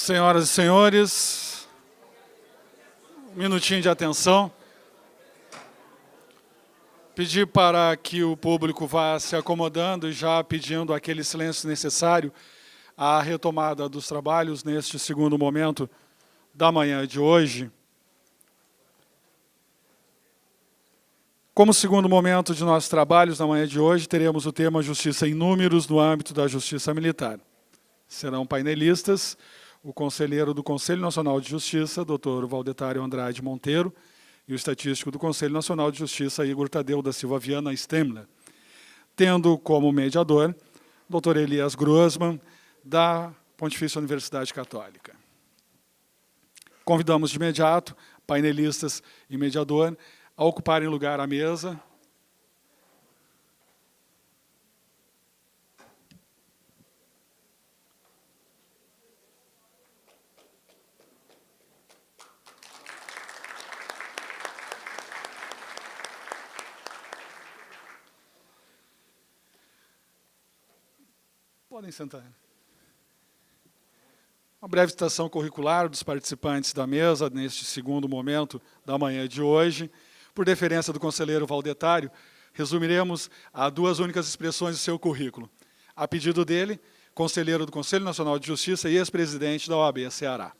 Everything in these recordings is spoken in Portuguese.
Senhoras e senhores, um minutinho de atenção. Pedir para que o público vá se acomodando e já pedindo aquele silêncio necessário à retomada dos trabalhos neste segundo momento da manhã de hoje. Como segundo momento de nossos trabalhos na manhã de hoje, teremos o tema Justiça em Números no âmbito da Justiça Militar. Serão painelistas o conselheiro do Conselho Nacional de Justiça, Dr. Valdetário Andrade Monteiro, e o estatístico do Conselho Nacional de Justiça, Igor Tadeu da Silva Viana Stemler, tendo como mediador Dr. Elias Grossman, da Pontifícia Universidade Católica. Convidamos de imediato painelistas e mediador a ocuparem lugar à mesa. Podem sentar. Uma breve citação curricular dos participantes da mesa neste segundo momento da manhã de hoje. Por deferência do conselheiro Valdetário, resumiremos a duas únicas expressões do seu currículo. A pedido dele, conselheiro do Conselho Nacional de Justiça e ex-presidente da OAB Ceará.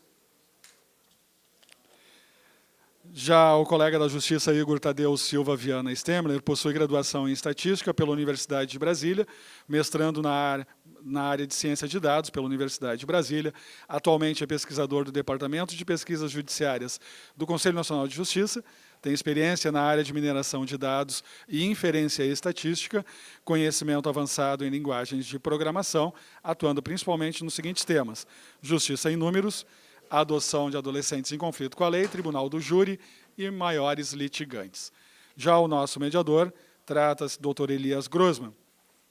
Já o colega da Justiça, Igor Tadeu Silva Viana Stemler, possui graduação em Estatística pela Universidade de Brasília, mestrando na área de Ciência de Dados pela Universidade de Brasília. Atualmente é pesquisador do Departamento de Pesquisas Judiciárias do Conselho Nacional de Justiça, tem experiência na área de mineração de dados e inferência estatística, conhecimento avançado em linguagens de programação, atuando principalmente nos seguintes temas: Justiça em Números, a adoção de adolescentes em conflito com a lei, tribunal do júri e maiores litigantes. Já o nosso mediador trata-se do Dr. Elias Grossman.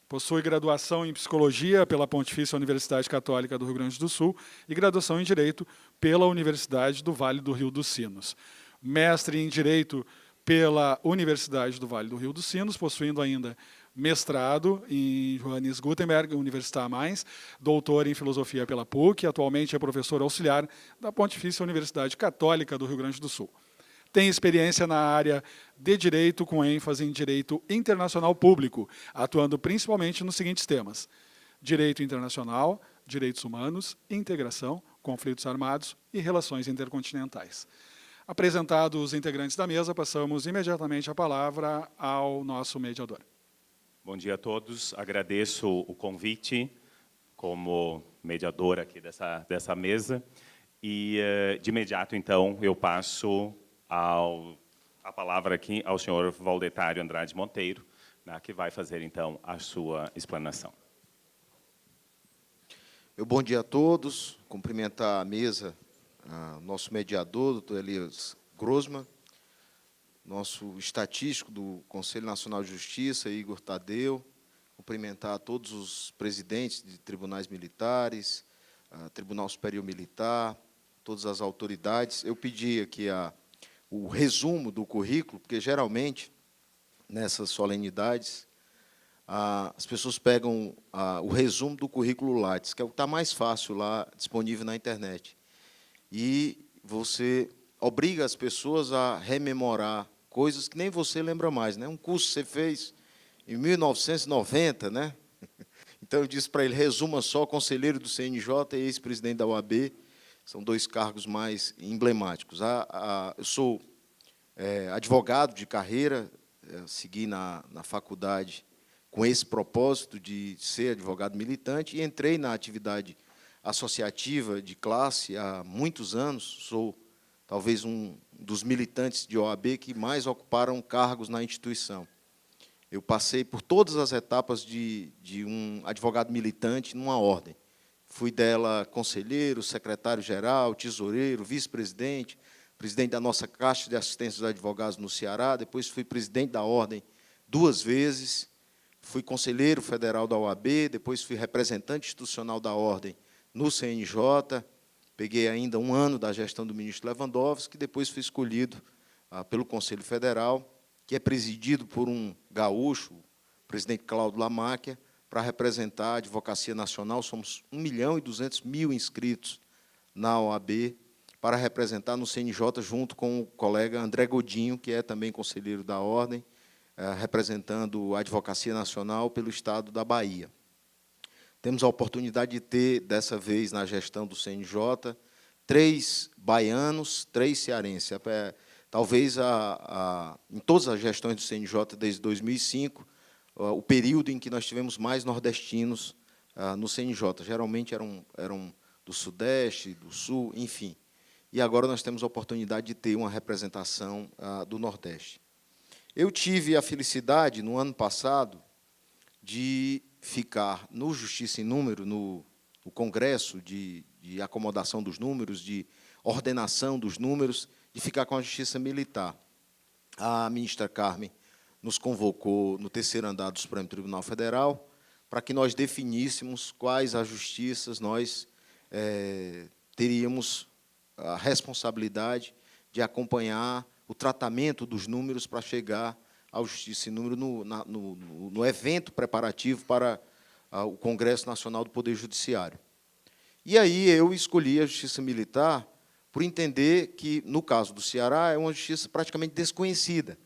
Possui graduação em Psicologia pela Pontifícia Universidade Católica do Rio Grande do Sul e graduação em Direito pela Universidade do Vale do Rio dos Sinos. Mestre em Direito pela Universidade do Vale do Rio dos Sinos, possuindo ainda mestrado em Johannes Gutenberg, Università Mainz, doutor em Filosofia pela PUC, atualmente é professor auxiliar da Pontifícia Universidade Católica do Rio Grande do Sul. Tem experiência na área de Direito, com ênfase em Direito Internacional Público, atuando principalmente nos seguintes temas: Direito Internacional, Direitos Humanos, Integração, Conflitos Armados e Relações Intercontinentais. Apresentados os integrantes da mesa, passamos imediatamente a palavra ao nosso mediador. Bom dia a todos. Agradeço o convite como mediador aqui dessa mesa. E, de imediato, então, eu passo a palavra aqui ao senhor Valdetário Andrade Monteiro, né, que vai fazer, então, a sua explanação. Meu bom dia a todos. Cumprimentar a mesa, nosso mediador, doutor Elias Grossman, nosso estatístico do Conselho Nacional de Justiça, Igor Tadeu, cumprimentar a todos os presidentes de tribunais militares, Tribunal Superior Militar, todas as autoridades. Eu pedi aqui o resumo do currículo, porque, geralmente, nessas solenidades, as pessoas pegam o resumo do currículo Lattes, que é o que está mais fácil lá, disponível na internet. E você obriga as pessoas a rememorar coisas que nem você lembra mais, né? Um curso que você fez em 1990, né? Então, eu disse para ele: resuma só conselheiro do CNJ e ex-presidente da OAB, são dois cargos mais emblemáticos. Eu sou advogado de carreira, segui na faculdade com esse propósito de ser advogado militante e entrei na atividade associativa de classe há muitos anos. Sou talvez um dos militantes de OAB que mais ocuparam cargos na instituição. Eu passei por todas as etapas de um advogado militante numa ordem. Fui dela conselheiro, secretário-geral, tesoureiro, vice-presidente, presidente da nossa Caixa de Assistência dos Advogados no Ceará, depois fui presidente da ordem 2 vezes, fui conselheiro federal da OAB, depois fui representante institucional da ordem no CNJ, peguei ainda 1 ano da gestão do ministro Lewandowski, que depois fui escolhido pelo Conselho Federal, que é presidido por um gaúcho, o presidente Cláudio Lamáquia, para representar a Advocacia Nacional. Somos 1.200.000 inscritos na OAB para representar no CNJ, junto com o colega André Godinho, que é também conselheiro da Ordem, representando a Advocacia Nacional pelo Estado da Bahia. Temos a oportunidade de ter, dessa vez, na gestão do CNJ, 3 baianos, 3 cearenses. Talvez, em todas as gestões do CNJ, desde 2005, o período em que nós tivemos mais nordestinos no CNJ. Geralmente eram do Sudeste, do Sul, enfim. E agora nós temos a oportunidade de ter uma representação do Nordeste. Eu tive a felicidade, no ano passado, de ficar no Justiça em Número, no Congresso de acomodação dos números, de ordenação dos números, de ficar com a Justiça Militar. A ministra Carmen nos convocou no 3º andar do Supremo Tribunal Federal para que nós definíssemos quais as justiças nós teríamos a responsabilidade de acompanhar o tratamento dos números para chegar à Justiça em Número no evento preparativo para o Congresso Nacional do Poder Judiciário. E aí eu escolhi a Justiça Militar por entender que, no caso do Ceará, é uma justiça praticamente desconhecida,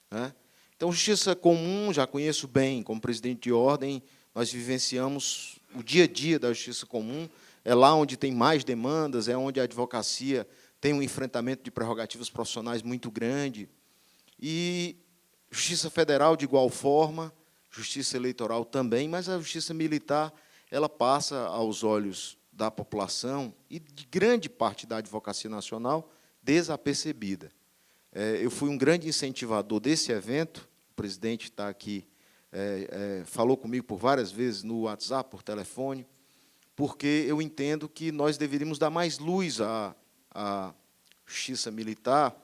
né? Então, justiça comum, já conheço bem, como presidente de ordem, nós vivenciamos o dia a dia da justiça comum, é lá onde tem mais demandas, é onde a advocacia tem um enfrentamento de prerrogativas profissionais muito grande. E justiça federal, de igual forma, justiça eleitoral também, mas a justiça militar ela passa aos olhos da população e de grande parte da advocacia nacional desapercebida. Eu fui um grande incentivador desse evento, o presidente está aqui, falou comigo por várias vezes no WhatsApp, por telefone, porque eu entendo que nós deveríamos dar mais luz à justiça militar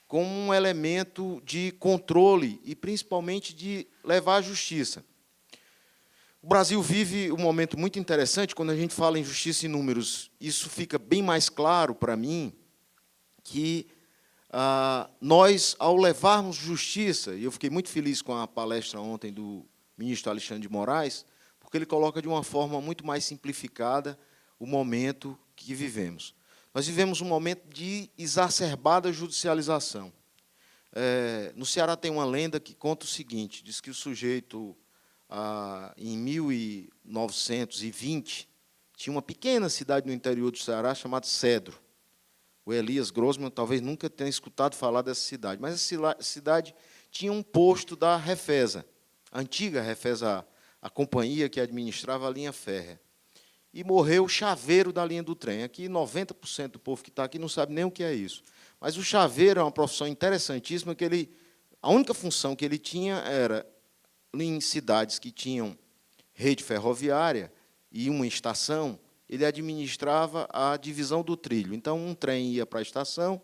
como um elemento de controle e, principalmente, de levar à justiça. O Brasil vive um momento muito interessante, quando a gente fala em justiça em números, isso fica bem mais claro para mim, que nós, ao levarmos justiça, e eu fiquei muito feliz com a palestra ontem do ministro Alexandre de Moraes, porque ele coloca de uma forma muito mais simplificada o momento que vivemos. Nós vivemos um momento de exacerbada judicialização. No Ceará tem uma lenda que conta o seguinte, diz que o sujeito, em 1920, tinha uma pequena cidade no interior do Ceará chamada Cedro. O Elias Grossman talvez nunca tenha escutado falar dessa cidade, mas essa cidade tinha um posto da Refesa, a antiga Refesa, a companhia que administrava a linha férrea. E morreu o chaveiro da linha do trem. Aqui, 90% do povo que está aqui não sabe nem o que é isso. Mas o chaveiro é uma profissão interessantíssima, que a única função que ele tinha era, em cidades que tinham rede ferroviária e uma estação, ele administrava a divisão do trilho. Então, um trem ia para a estação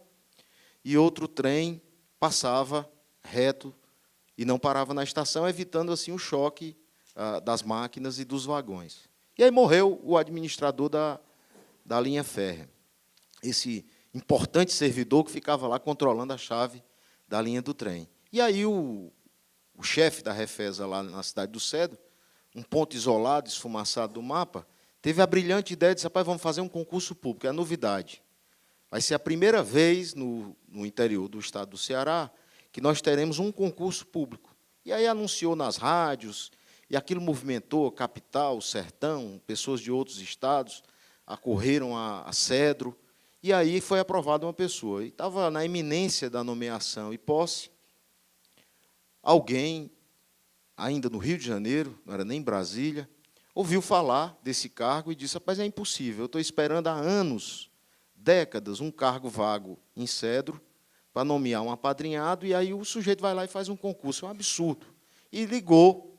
e outro trem passava reto e não parava na estação, evitando assim o choque das máquinas e dos vagões. E aí morreu o administrador da linha férrea, esse importante servidor que ficava lá controlando a chave da linha do trem. E aí o chefe da Refesa, lá na cidade do Cedro, um ponto isolado, esfumaçado do mapa, teve a brilhante ideia de dizer, rapaz, vamos fazer um concurso público, é a novidade. Vai ser a primeira vez no interior do estado do Ceará que nós teremos um concurso público. E aí anunciou nas rádios, e aquilo movimentou capital, sertão, pessoas de outros estados acorreram a Cedro, e aí foi aprovada uma pessoa. E estava na iminência da nomeação e posse, alguém, ainda no Rio de Janeiro, não era nem Brasília, ouviu falar desse cargo e disse, rapaz, é impossível, eu estou esperando há anos, décadas, um cargo vago em Cedro, para nomear um apadrinhado, e aí o sujeito vai lá e faz um concurso, é um absurdo. E ligou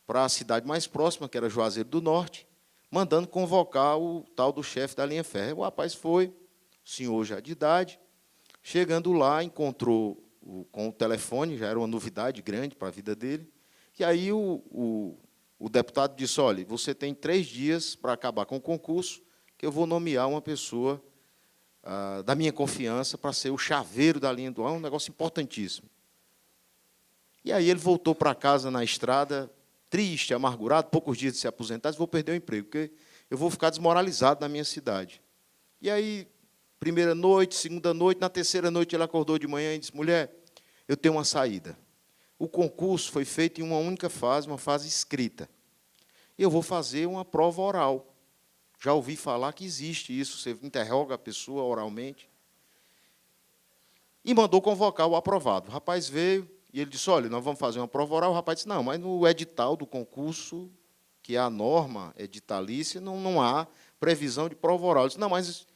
para a cidade mais próxima, que era Juazeiro do Norte, mandando convocar o tal do chefe da linha férrea. O rapaz foi, senhor já de idade, chegando lá, encontrou com o telefone, já era uma novidade grande para a vida dele, e aí o deputado disse, olha, você tem 3 dias para acabar com o concurso, que eu vou nomear uma pessoa da minha confiança para ser o chaveiro da linha do ar, um negócio importantíssimo. E aí ele voltou para casa na estrada, triste, amargurado, poucos dias de se aposentar, disse, vou perder o emprego, porque eu vou ficar desmoralizado na minha cidade. E aí, primeira noite, segunda noite, na terceira noite ele acordou de manhã e disse, mulher, eu tenho uma saída. O concurso foi feito em uma única fase, uma fase escrita. Eu vou fazer uma prova oral. Já ouvi falar que existe isso, você interroga a pessoa oralmente. E mandou convocar o aprovado. O rapaz veio e ele disse, olha, nós vamos fazer uma prova oral. O rapaz disse, não, mas no edital do concurso, que é a norma editalícia, não há previsão de prova oral. Ele disse, não, mas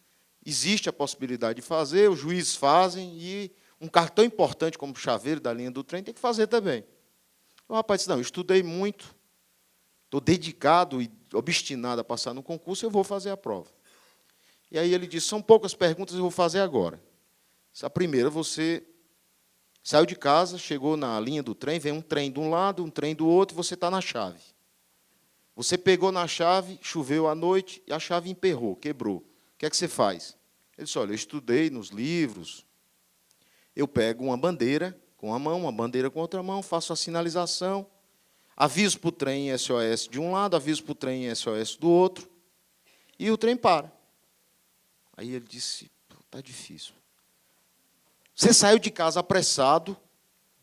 existe a possibilidade de fazer, os juízes fazem, e um cargo tão importante como o chaveiro da linha do trem tem que fazer também. O rapaz disse, não, eu estudei muito, estou dedicado e obstinado a passar no concurso, eu vou fazer a prova. E aí ele disse, são poucas perguntas, eu vou fazer agora. A primeira, você saiu de casa, chegou na linha do trem, vem um trem de um lado, um trem do outro, e você está na chave. Você pegou na chave, choveu à noite, e a chave emperrou, quebrou. O que é que você faz? Ele disse, olha, eu estudei nos livros, eu pego uma bandeira com uma mão, uma bandeira com outra mão, faço a sinalização, aviso para o trem SOS de um lado, aviso para o trem SOS do outro, e o trem para. Aí ele disse, está difícil. Você saiu de casa apressado,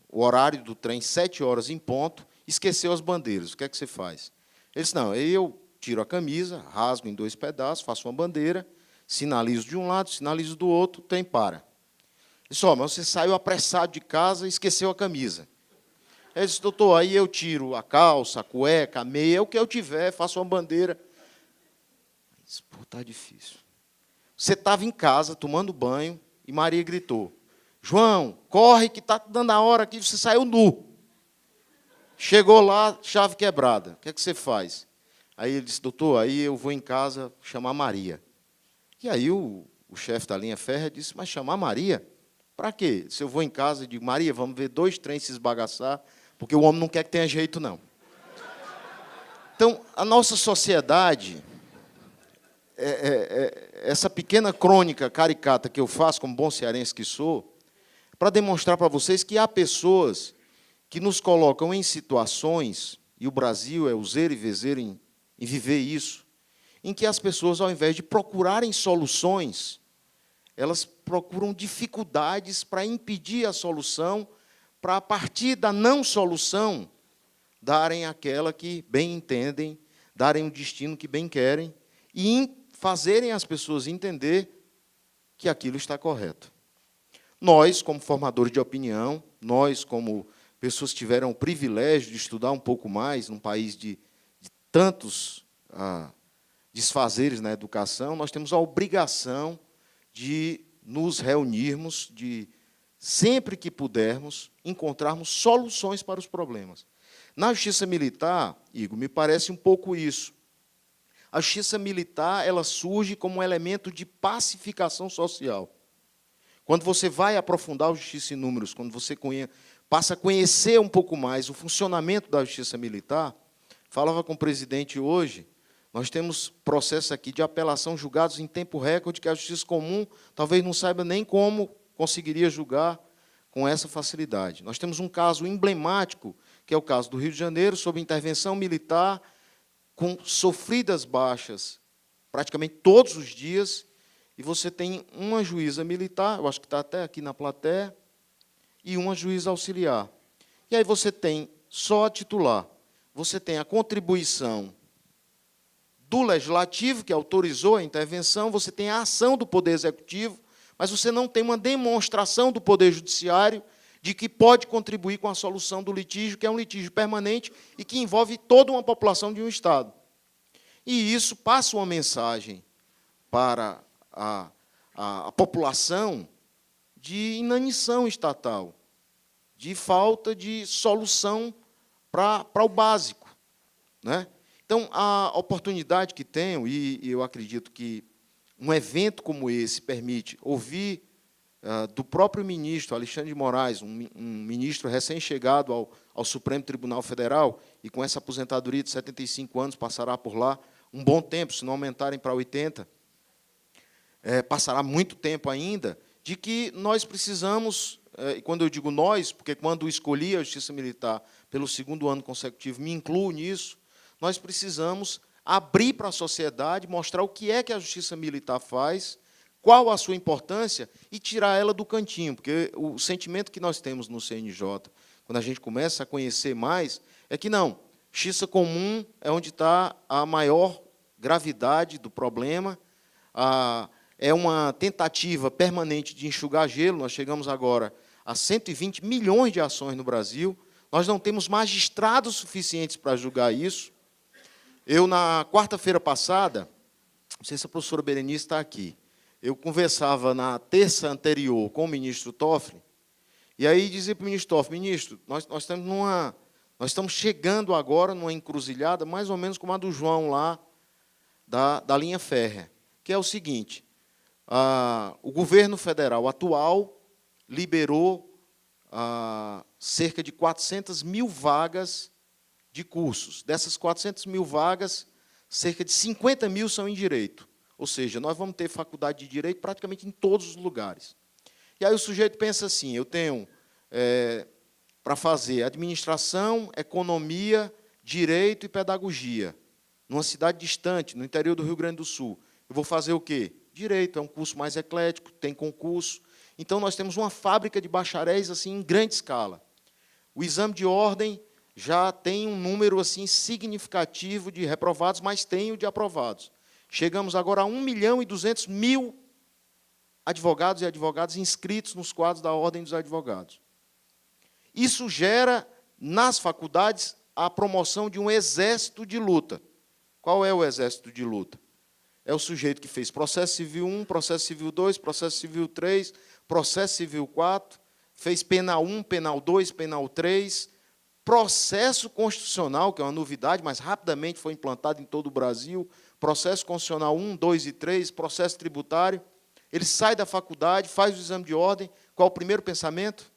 o horário do trem, 7 horas em ponto, esqueceu as bandeiras. O que é que você faz? Ele disse, não, eu tiro a camisa, rasgo em 2 pedaços, faço uma bandeira, sinalizo de um lado, sinalizo do outro, o trem para. Ele disse, mas você saiu apressado de casa e esqueceu a camisa. Ele disse, doutor, aí eu tiro a calça, a cueca, a meia, o que eu tiver, faço uma bandeira. Ele disse, está difícil. Você estava em casa, tomando banho, e Maria gritou, João, corre que está dando a hora aqui, você saiu nu. Chegou lá, chave quebrada. O que é que você faz? Aí ele disse, doutor, aí eu vou em casa chamar Maria. E aí o chefe da linha férrea disse, mas chamar Maria? Para quê? Se eu vou em casa e digo, Maria, vamos ver 2 trens se esbagaçar, porque o homem não quer que tenha jeito, não. Então, a nossa sociedade, essa pequena crônica caricata que eu faço, como bom cearense que sou, para demonstrar para vocês que há pessoas que nos colocam em situações, e o Brasil é useiro e vezeiro em viver isso, em que as pessoas, ao invés de procurarem soluções, elas procuram dificuldades para impedir a solução, para, a partir da não-solução, darem aquela que bem entendem, darem o destino que bem querem, e fazerem as pessoas entender que aquilo está correto. Nós, como formadores de opinião, nós, como pessoas que tiveram o privilégio de estudar um pouco mais, num país de tantos desfazeres na educação, nós temos a obrigação de nos reunirmos, de, sempre que pudermos, encontrarmos soluções para os problemas. Na justiça militar, Igor, me parece um pouco isso. A justiça militar, ela surge como um elemento de pacificação social. Quando você vai aprofundar a justiça em números, quando você passa a conhecer um pouco mais o funcionamento da justiça militar, falava com o presidente hoje, nós temos processos aqui de apelação julgados em tempo recorde, que a justiça comum talvez não saiba nem como conseguiria julgar com essa facilidade. Nós temos um caso emblemático, que é o caso do Rio de Janeiro, sob intervenção militar, com sofridas baixas praticamente todos os dias, e você tem uma juíza militar, eu acho que está até aqui na plateia, e uma juíza auxiliar. E aí você tem só a titular, você tem a contribuição do Legislativo, que autorizou a intervenção, você tem a ação do Poder Executivo, mas você não tem uma demonstração do Poder Judiciário de que pode contribuir com a solução do litígio, que é um litígio permanente e que envolve toda uma população de um Estado. E isso passa uma mensagem para a população de inanição estatal, de falta de solução para o básico, né? Então, a oportunidade que tenho, e eu acredito que um evento como esse permite ouvir do próprio ministro Alexandre de Moraes, um ministro recém-chegado ao Supremo Tribunal Federal, e com essa aposentadoria de 75 anos passará por lá um bom tempo, se não aumentarem para 80, passará muito tempo ainda, de que nós precisamos, e quando eu digo nós, porque quando escolhi a Justiça Militar pelo 2º ano consecutivo, me incluo nisso, nós precisamos abrir para a sociedade, mostrar o que é que a Justiça Militar faz, qual a sua importância e tirar ela do cantinho, porque o sentimento que nós temos no CNJ, quando a gente começa a conhecer mais, é que não, justiça comum é onde está a maior gravidade do problema, é uma tentativa permanente de enxugar gelo. Nós chegamos agora a 120 milhões de ações no Brasil, nós não temos magistrados suficientes para julgar isso. Eu, na quarta-feira passada, não sei se a professora Berenice está aqui, eu conversava na terça anterior com o ministro Toffoli, e aí dizia para o ministro Toffoli: ministro, nós estamos chegando agora numa encruzilhada mais ou menos como a do João lá, da linha férrea, que é o seguinte: o governo federal atual liberou cerca de 400 mil vagas de cursos. Dessas 400 mil vagas, cerca de 50 mil são em direito. Ou seja, nós vamos ter faculdade de direito praticamente em todos os lugares. E aí o sujeito pensa assim: eu tenho para fazer administração, economia, direito e pedagogia, numa cidade distante, no interior do Rio Grande do Sul. Eu vou fazer o quê? Direito, é um curso mais eclético, tem concurso. Então, nós temos uma fábrica de bacharéis assim, em grande escala. O exame de ordem já tem um número assim, significativo de reprovados, mas tem o de aprovados. Chegamos agora a 1.200.000 advogados e advogadas inscritos nos quadros da Ordem dos Advogados. Isso gera, nas faculdades, a promoção de um exército de luta. Qual é o exército de luta? É o sujeito que fez processo civil 1, processo civil 2, processo civil 3, processo civil 4, fez penal 1, penal 2, penal 3, processo constitucional, que é uma novidade, mas rapidamente foi implantado em todo o Brasil, processo constitucional 1, 2 e 3, processo tributário. Ele sai da faculdade, faz o exame de ordem. Qual o primeiro pensamento?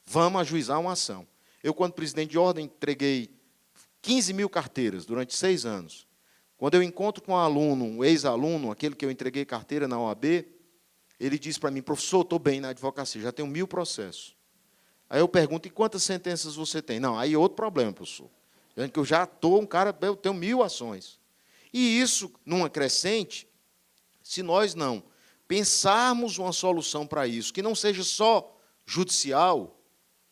Vamos ajuizar uma ação. Eu, quando presidente de ordem, entreguei 15 mil carteiras durante 6 anos. Quando eu encontro com um aluno, um ex-aluno, aquele que eu entreguei carteira na OAB, ele diz para mim: professor, estou bem na advocacia, já tenho 1000 processos. Aí eu pergunto: e quantas sentenças você tem? Não, aí é outro problema, professor. Que eu já estou um cara, eu tenho 1000 ações. E isso, numa crescente, se nós não pensarmos uma solução para isso, que não seja só judicial,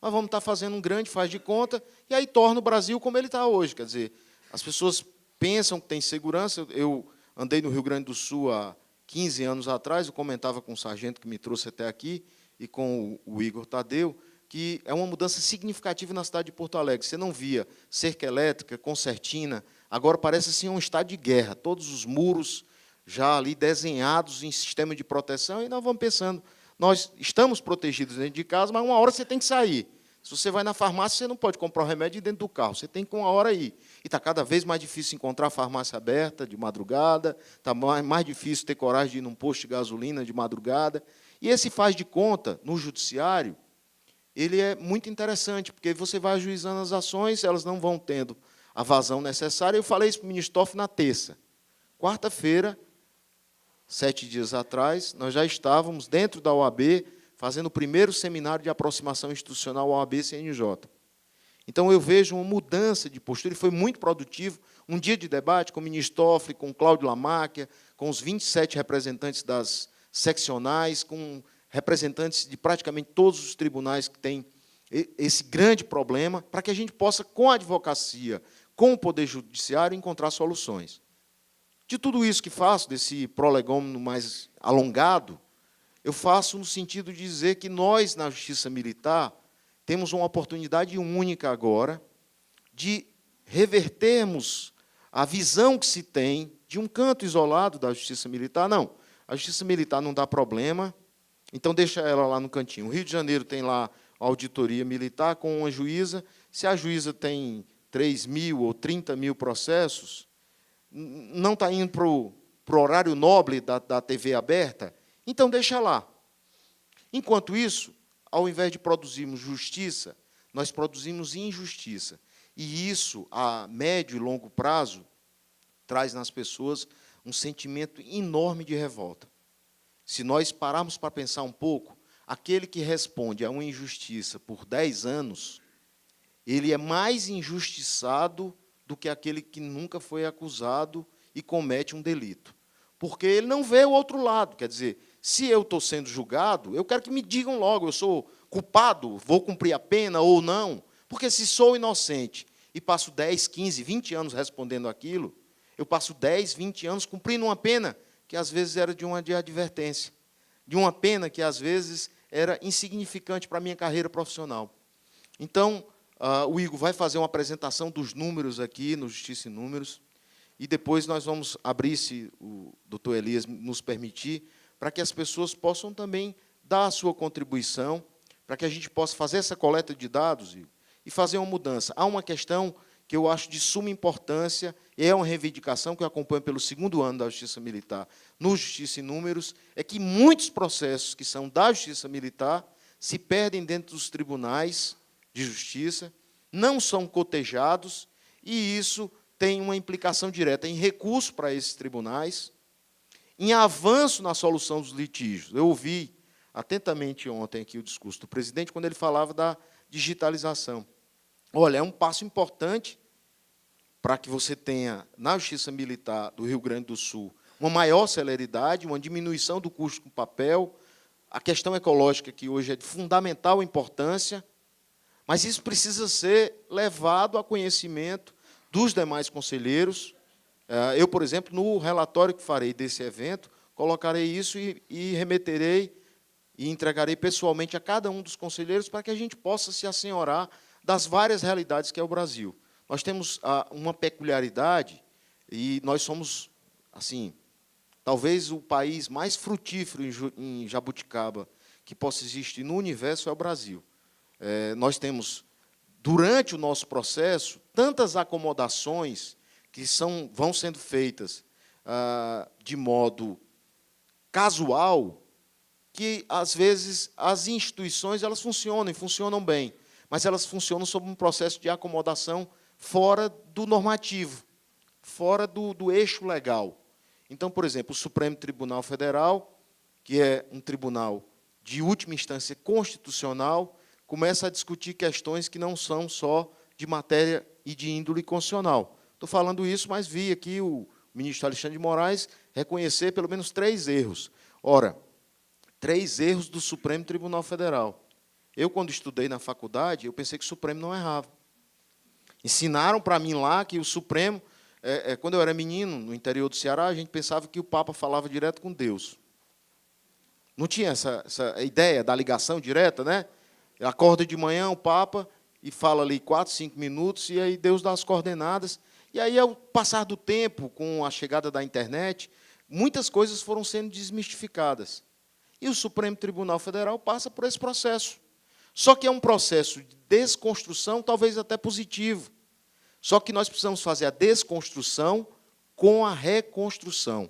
nós vamos estar fazendo um grande faz de conta, e aí torna o Brasil como ele está hoje. Quer dizer, as pessoas pensam que tem segurança. Eu andei no Rio Grande do Sul há 15 anos atrás, eu comentava com o sargento que me trouxe até aqui, e com o Igor Tadeu, que é uma mudança significativa na cidade de Porto Alegre. Você não via cerca elétrica, concertina, agora parece assim um estado de guerra, todos os muros já ali desenhados em sistema de proteção, e nós vamos pensando, nós estamos protegidos dentro de casa, mas uma hora você tem que sair. Se você vai na farmácia, você não pode comprar o remédio dentro do carro, você tem que uma hora ir. E está cada vez mais difícil encontrar farmácia aberta de madrugada, está mais difícil ter coragem de ir num posto de gasolina de madrugada. E esse faz de conta, no judiciário, ele é muito interessante, porque você vai ajuizando as ações, elas não vão tendo a vazão necessária. Eu falei isso para o ministro Toffoli na terça. Quarta-feira, 7 dias atrás, nós já estávamos dentro da OAB, fazendo o primeiro seminário de aproximação institucional OAB-CNJ. Então, eu vejo uma mudança de postura, e foi muito produtivo, um dia de debate com o ministro Toffoli, com o Cláudio Lamáquia, com os 27 representantes das seccionais, com representantes de praticamente todos os tribunais que têm esse grande problema, para que a gente possa, com a advocacia, com o Poder Judiciário, encontrar soluções. De tudo isso que faço, desse prolegômeno mais alongado, eu faço no sentido de dizer que nós, na Justiça Militar, temos uma oportunidade única agora de revertermos a visão que se tem de um canto isolado da Justiça Militar. Não, a Justiça Militar não dá problema, então deixa ela lá no cantinho. O Rio de Janeiro tem lá a auditoria militar com uma juíza. Se a juíza tem 3.000 ou 30.000 processos, não está indo para o horário nobre da TV aberta, então deixa lá. Enquanto isso, ao invés de produzirmos justiça, nós produzimos injustiça. E isso, a médio e longo prazo, traz nas pessoas um sentimento enorme de revolta. Se nós pararmos para pensar um pouco, aquele que responde a uma injustiça por 10 anos, ele é mais injustiçado do que aquele que nunca foi acusado e comete um delito. porque ele não vê o outro lado. Quer dizer, se eu estou sendo julgado, eu quero que me digam logo, eu sou culpado, vou cumprir a pena ou não, porque se sou inocente e passo 10, 15, 20 anos respondendo aquilo, eu passo 10, 20 anos cumprindo uma pena que às vezes era de advertência, de uma pena que às vezes era insignificante para a minha carreira profissional. Então, o Igor vai fazer uma apresentação dos números aqui, no Justiça em Números, e depois nós vamos abrir, se o doutor Elias nos permitir, para que as pessoas possam também dar a sua contribuição, para que a gente possa fazer essa coleta de dados e fazer uma mudança. Há uma questão que eu acho de suma importância, e é uma reivindicação que eu acompanho pelo 2º ano da Justiça Militar no Justiça em Números, é que muitos processos que são da Justiça Militar se perdem dentro dos tribunais de justiça, não são cotejados, e isso tem uma implicação direta em recurso para esses tribunais, em avanço na solução dos litígios. Eu ouvi atentamente ontem aqui o discurso do presidente, quando ele falava da digitalização. Olha, é um passo importante para que você tenha, na Justiça Militar do Rio Grande do Sul, uma maior celeridade, uma diminuição do custo com papel, a questão ecológica, que hoje é de fundamental importância, mas isso precisa ser levado a conhecimento dos demais conselheiros. Eu, por exemplo, no relatório que farei desse evento, colocarei isso e remeterei e entregarei pessoalmente a cada um dos conselheiros para que a gente possa se assenhorar das várias realidades que é o Brasil. Nós temos uma peculiaridade e nós somos, assim, talvez o país mais frutífero em jabuticaba que possa existir no universo é o Brasil. Nós temos, durante o nosso processo, tantas acomodações que vão sendo feitas de modo casual, que, às vezes, as instituições elas funcionam bem, mas elas funcionam sob um processo de acomodação fora do normativo, fora do eixo legal. Então, por exemplo, o Supremo Tribunal Federal, que é um tribunal de última instância constitucional, começa a discutir questões que não são só de matéria e de índole constitucional. Estou falando isso, mas vi aqui o ministro Alexandre de Moraes reconhecer pelo menos 3 erros. Ora, 3 erros do Supremo Tribunal Federal. Eu, quando estudei na faculdade, eu pensei que o Supremo não errava. Ensinaram para mim lá que o Supremo, quando eu era menino, no interior do Ceará, a gente pensava que o Papa falava direto com Deus. Não tinha essa ideia da ligação direta, né? Acorda de manhã o Papa e fala ali 4, 5 minutos, e aí Deus dá as coordenadas. E aí, ao passar do tempo, com a chegada da internet, muitas coisas foram sendo desmistificadas. E o Supremo Tribunal Federal passa por esse processo. Só que é um processo de desconstrução, talvez até positivo. Só que nós precisamos fazer a desconstrução com a reconstrução.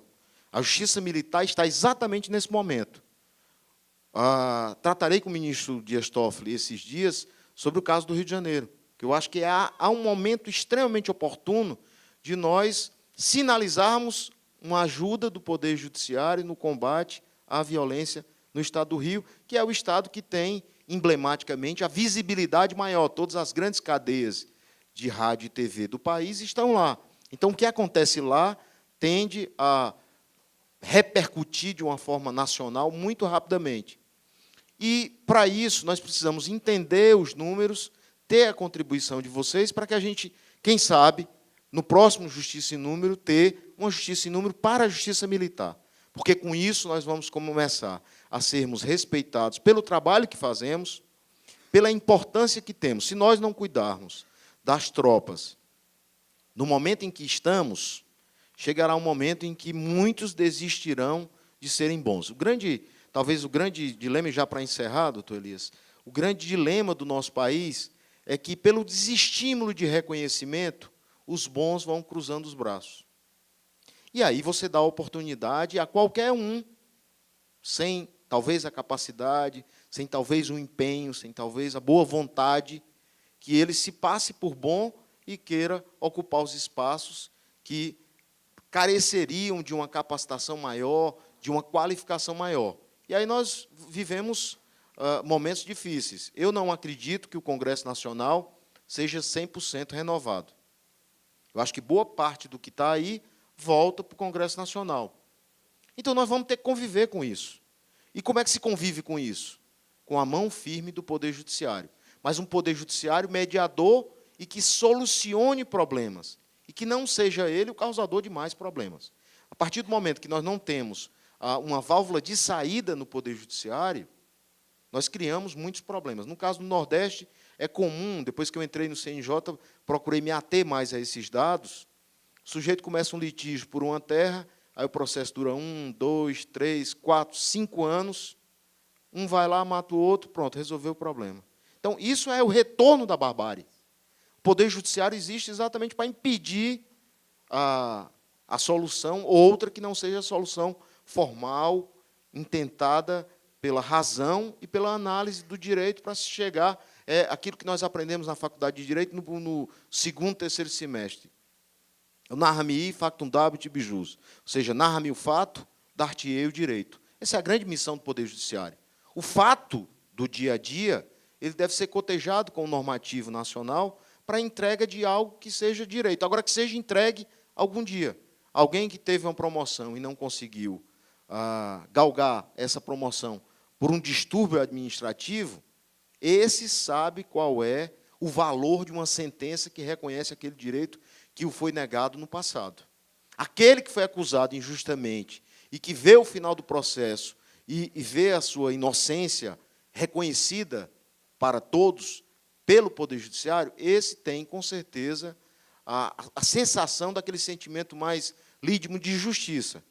A Justiça Militar está exatamente nesse momento. Tratarei com o ministro Dias Toffoli esses dias sobre o caso do Rio de Janeiro, que eu acho que há um momento extremamente oportuno de nós sinalizarmos uma ajuda do Poder Judiciário no combate à violência no Estado do Rio, que é o Estado que tem, emblematicamente, a visibilidade maior. Todas as grandes cadeias de rádio e TV do país estão lá. Então, o que acontece lá tende a repercutir de uma forma nacional muito rapidamente. E, para isso, nós precisamos entender os números, ter a contribuição de vocês, para que a gente, quem sabe, no próximo Justiça em Número, ter uma Justiça em Número para a Justiça Militar. Porque, com isso, nós vamos começar a sermos respeitados pelo trabalho que fazemos, pela importância que temos. Se nós não cuidarmos das tropas, no momento em que estamos, chegará um momento em que muitos desistirão de serem bons. Talvez o grande dilema, já para encerrar, doutor Elias, o grande dilema do nosso país é que, pelo desestímulo de reconhecimento, os bons vão cruzando os braços. E aí você dá a oportunidade a qualquer um, sem talvez a capacidade, sem talvez o empenho, sem talvez a boa vontade, que ele se passe por bom e queira ocupar os espaços que careceriam de uma capacitação maior, de uma qualificação maior. E aí nós vivemos momentos difíceis. Eu não acredito que o Congresso Nacional seja 100% renovado. Eu acho que boa parte do que está aí volta para o Congresso Nacional. Então, nós vamos ter que conviver com isso. E como é que se convive com isso? Com a mão firme do Poder Judiciário. Mas um Poder Judiciário mediador e que solucione problemas. E que não seja ele o causador de mais problemas. A partir do momento que nós não temos uma válvula de saída no Poder Judiciário, nós criamos muitos problemas. No caso do Nordeste, é comum, depois que eu entrei no CNJ, procurei me ater mais a esses dados, o sujeito começa um litígio por uma terra, aí o processo dura 1, 2, 3, 4, 5 anos, um vai lá, mata o outro, pronto, resolveu o problema. Então, isso é o retorno da barbárie. O Poder Judiciário existe exatamente para impedir a solução, outra que não seja a solução formal, intentada pela razão e pela análise do direito para se chegar aquilo que nós aprendemos na Faculdade de Direito no segundo, terceiro semestre. O narra-me factum dabit bijus, ou seja, narra-me o fato, dar-te-ei o direito. Essa é a grande missão do Poder Judiciário. O fato do dia a dia, ele deve ser cotejado com o normativo nacional para a entrega de algo que seja direito. Agora, que seja entregue algum dia. Alguém que teve uma promoção e não conseguiu galgar essa promoção por um distúrbio administrativo, esse sabe qual é o valor de uma sentença que reconhece aquele direito que o foi negado no passado. Aquele que foi acusado injustamente e que vê o final do processo e vê a sua inocência reconhecida para todos pelo Poder Judiciário, esse tem, com certeza, a sensação daquele sentimento mais lídimo de justiça.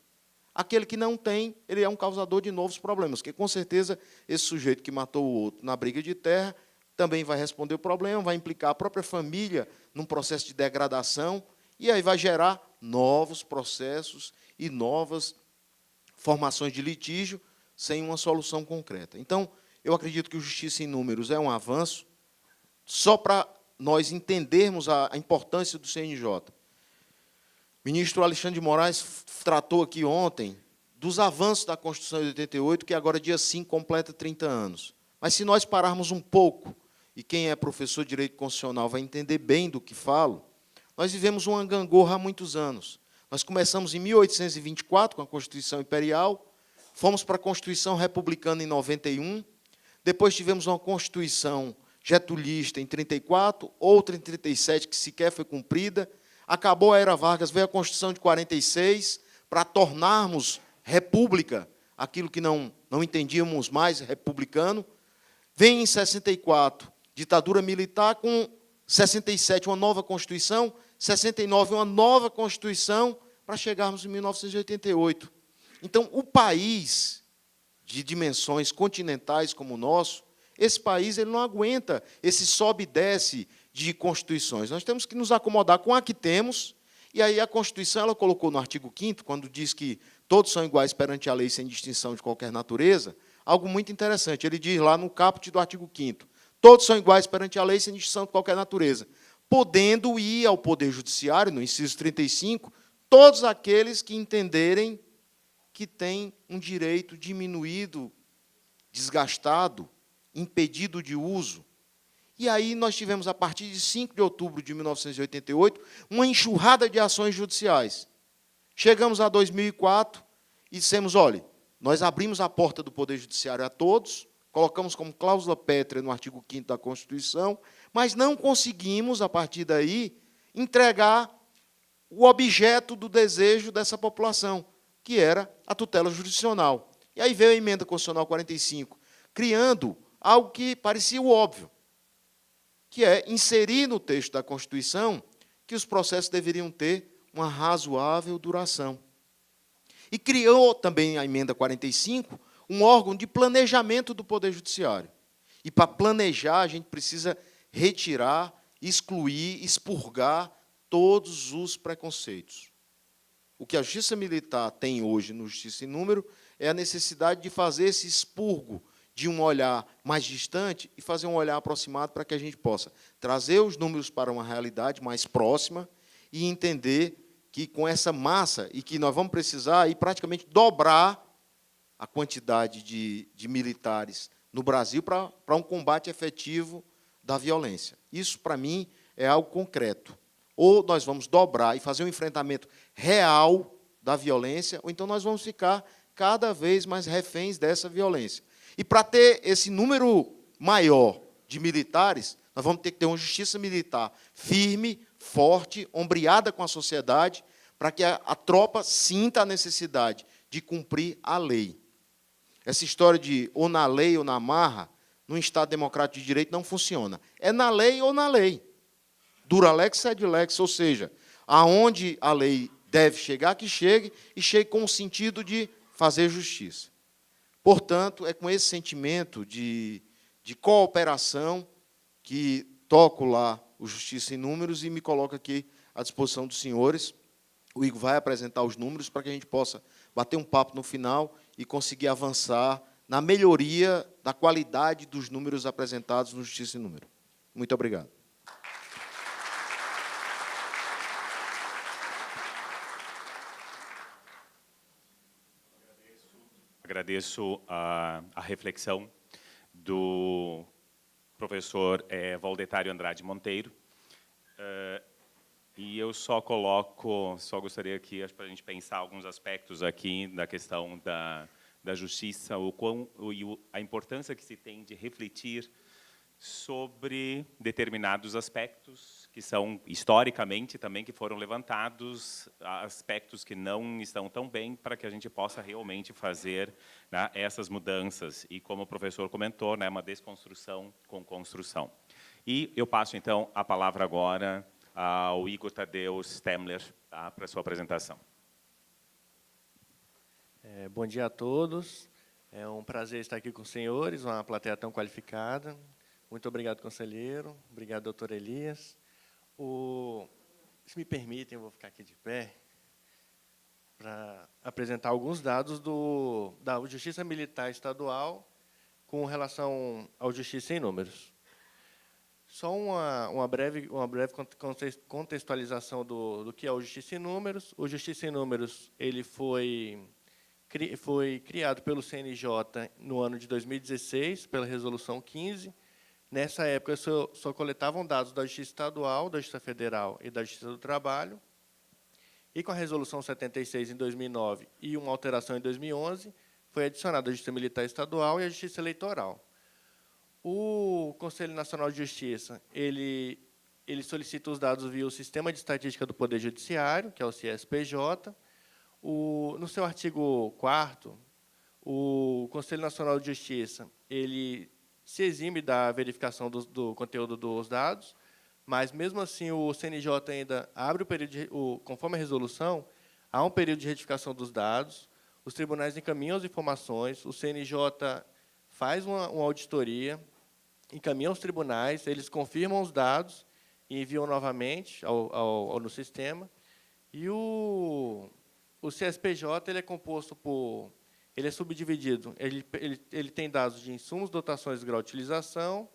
Aquele que não tem, ele é um causador de novos problemas, porque, com certeza, esse sujeito que matou o outro na briga de terra também vai responder o problema, vai implicar a própria família num processo de degradação, e aí vai gerar novos processos e novas formações de litígio sem uma solução concreta. Então, eu acredito que o Justiça em Números é um avanço, só para nós entendermos a importância do CNJ. O ministro Alexandre de Moraes tratou aqui ontem dos avanços da Constituição de 88, que agora, dia 5, completa 30 anos. Mas, se nós pararmos um pouco, e quem é professor de Direito Constitucional vai entender bem do que falo, nós vivemos uma gangorra há muitos anos. Nós começamos em 1824, com a Constituição Imperial, fomos para a Constituição Republicana em 91, depois tivemos uma Constituição getulista em 34, outra em 37, que sequer foi cumprida, acabou a Era Vargas, veio a Constituição de 46, para tornarmos república aquilo que não entendíamos mais republicano. Vem em 64, ditadura militar, com 67, uma nova Constituição, 69, uma nova Constituição, para chegarmos em 1988. Então, o país de dimensões continentais como o nosso, esse país ele não aguenta esse sobe e desce de constituições. Nós temos que nos acomodar com a que temos, e aí a Constituição ela colocou no artigo 5º, quando diz que todos são iguais perante a lei sem distinção de qualquer natureza, algo muito interessante. Ele diz lá no caput do artigo 5º, todos são iguais perante a lei sem distinção de qualquer natureza, podendo ir ao Poder Judiciário, no inciso 35, todos aqueles que entenderem que têm um direito diminuído, desgastado, impedido de uso. E aí nós tivemos, a partir de 5 de outubro de 1988, uma enxurrada de ações judiciais. Chegamos a 2004 e dissemos, olha, nós abrimos a porta do Poder Judiciário a todos, colocamos como cláusula pétrea no artigo 5º da Constituição, mas não conseguimos, a partir daí, entregar o objeto do desejo dessa população, que era a tutela jurisdicional. E aí veio a Emenda Constitucional 45, criando algo que parecia o óbvio, que é inserir no texto da Constituição que os processos deveriam ter uma razoável duração. E criou também a Emenda 45 um órgão de planejamento do Poder Judiciário. E, para planejar, a gente precisa retirar, excluir, expurgar todos os preconceitos. O que a Justiça Militar tem hoje no Justiça em Número é a necessidade de fazer esse expurgo de um olhar mais distante e fazer um olhar aproximado para que a gente possa trazer os números para uma realidade mais próxima e entender que, com essa massa, e que nós vamos precisar ir praticamente dobrar a quantidade de militares no Brasil para um combate efetivo da violência. Isso, para mim, é algo concreto. Ou nós vamos dobrar e fazer um enfrentamento real da violência, ou então nós vamos ficar cada vez mais reféns dessa violência. E para ter esse número maior de militares, nós vamos ter que ter uma justiça militar firme, forte, ombreada com a sociedade, para que a tropa sinta a necessidade de cumprir a lei. Essa história de ou na lei ou na marra, num Estado democrático de direito, não funciona. É na lei ou na lei. Dura lex, sed lex, ou seja, aonde a lei deve chegar, que chegue, e chegue com o sentido de fazer justiça. Portanto, é com esse sentimento de cooperação que toco lá o Justiça em Números e me coloco aqui à disposição dos senhores. O Igor vai apresentar os números para que a gente possa bater um papo no final e conseguir avançar na melhoria da qualidade dos números apresentados no Justiça em Número. Muito obrigado. Agradeço a reflexão do professor Valdetário Andrade Monteiro. E eu só gostaria aqui, para a gente pensar alguns aspectos aqui da questão da justiça, a importância que se tem de refletir sobre determinados aspectos que são, historicamente, também que foram levantados, aspectos que não estão tão bem, para que a gente possa realmente fazer, né, essas mudanças. E, como o professor comentou, né, uma desconstrução com construção. E eu passo, então, a palavra agora ao Igor Tadeu Stemler, tá, para a sua apresentação. Bom dia a todos. É um prazer estar aqui com os senhores, uma plateia tão qualificada. Muito obrigado, conselheiro. Obrigado, doutor Elias. Se me permitem, eu vou ficar aqui de pé para apresentar alguns dados da Justiça Militar Estadual com relação ao Justiça em Números. Só uma breve contextualização do que é o Justiça em Números. O Justiça em Números ele foi criado pelo CNJ no ano de 2016, pela Resolução 15. Nessa época, só coletavam dados da Justiça Estadual, da Justiça Federal e da Justiça do Trabalho. E com a Resolução 76, em 2009, e uma alteração em 2011, foi adicionada a Justiça Militar Estadual e a Justiça Eleitoral. O Conselho Nacional de Justiça ele solicita os dados via o Sistema de Estatística do Poder Judiciário, que é o CSPJ. No seu artigo 4º, o Conselho Nacional de Justiça ele se exime da verificação do conteúdo dos dados, mas, mesmo assim, o CNJ ainda abre o período, conforme a resolução, há um período de retificação dos dados, os tribunais encaminham as informações, o CNJ faz uma auditoria, encaminha aos tribunais, eles confirmam os dados e enviam novamente no sistema. E o CSPJ ele é composto por... Ele é subdividido. Ele tem dados de insumos, dotações, grau de utilização,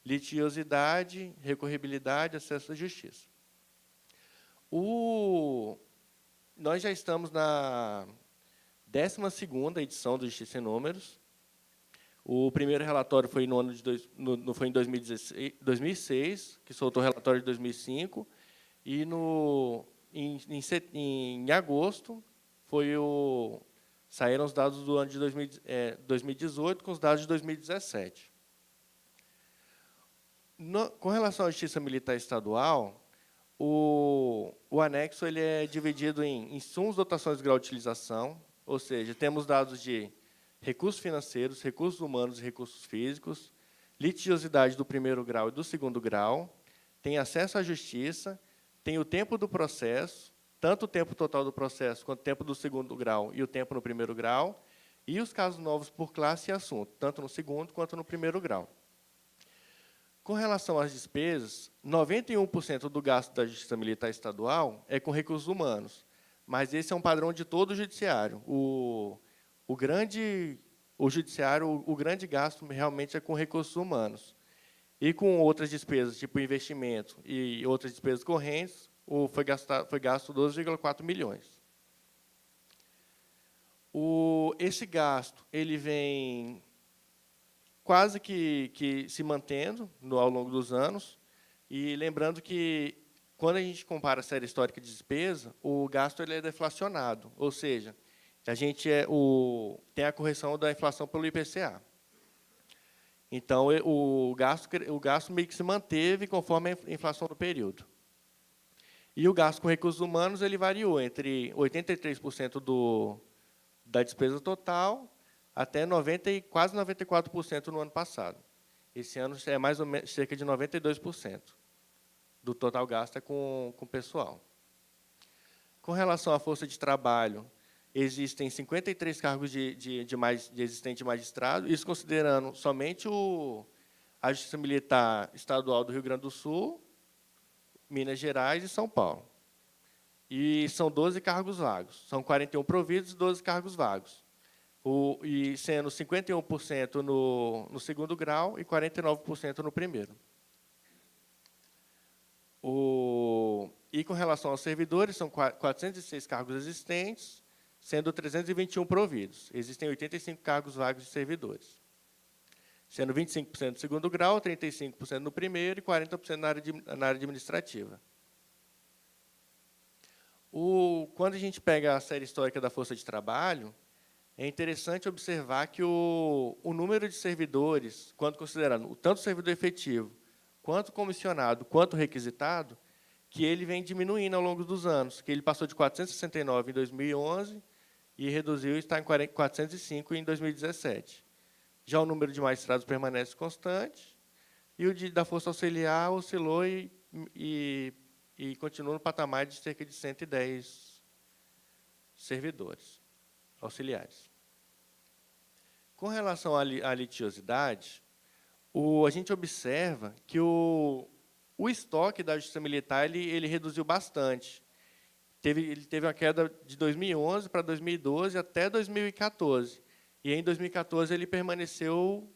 litigiosidade, recorribilidade, acesso à justiça. Nós já estamos na 12ª edição do Justiça em Números. O primeiro relatório foi foi em 2006, que soltou o relatório de 2005, e em agosto saíram os dados do ano de 2018 com os dados de 2017. Com relação à Justiça Militar Estadual, o anexo ele é dividido em insumos, dotações e grau de utilização, ou seja, temos dados de recursos financeiros, recursos humanos e recursos físicos, litigiosidade do primeiro grau e do segundo grau, tem acesso à justiça, tem o tempo do processo, tanto o tempo total do processo quanto o tempo do segundo grau e o tempo no primeiro grau, e os casos novos por classe e assunto, tanto no segundo quanto no primeiro grau. Com relação às despesas, 91% do gasto da Justiça Militar Estadual é com recursos humanos, mas esse é um padrão de todo o judiciário. O grande gasto realmente é com recursos humanos. E com outras despesas, tipo investimento e outras despesas correntes, foi gasto 12,4 milhões. Esse gasto ele vem quase que se mantendo ao longo dos anos, e lembrando que, quando a gente compara a série histórica de despesa, o gasto ele é deflacionado, ou seja, a gente tem a correção da inflação pelo IPCA. Então, o gasto meio que se manteve conforme a inflação do período. E o gasto com recursos humanos ele variou entre 83% da despesa total até quase 94% no ano passado. Esse ano é mais ou menos cerca de 92% do total gasto é com pessoal. Com relação à força de trabalho, existem 53 cargos de existente magistrado, isso considerando somente a Justiça Militar Estadual do Rio Grande do Sul, Minas Gerais e São Paulo. E são 12 cargos vagos. São 41 providos e 12 cargos vagos. E sendo 51% no segundo grau e 49% no primeiro. E com relação aos servidores, são 406 cargos existentes, sendo 321 providos. Existem 85 cargos vagos de servidores, sendo 25% no segundo grau, 35% no primeiro e 40% na área administrativa. Quando a gente pega a série histórica da força de trabalho, é interessante observar que o número de servidores, quando considerando tanto o servidor efetivo, quanto comissionado, quanto requisitado, que ele vem diminuindo ao longo dos anos, que ele passou de 469 em 2011 e reduziu e está em 405 em 2017. Já o número de magistrados permanece constante e o da força auxiliar oscilou e continua no patamar de cerca de 110 servidores auxiliares. Com relação à litigiosidade, a gente observa que o estoque da Justiça Militar ele reduziu bastante. Ele teve uma queda de 2011 para 2012 até 2014. E em 2014 ele permaneceu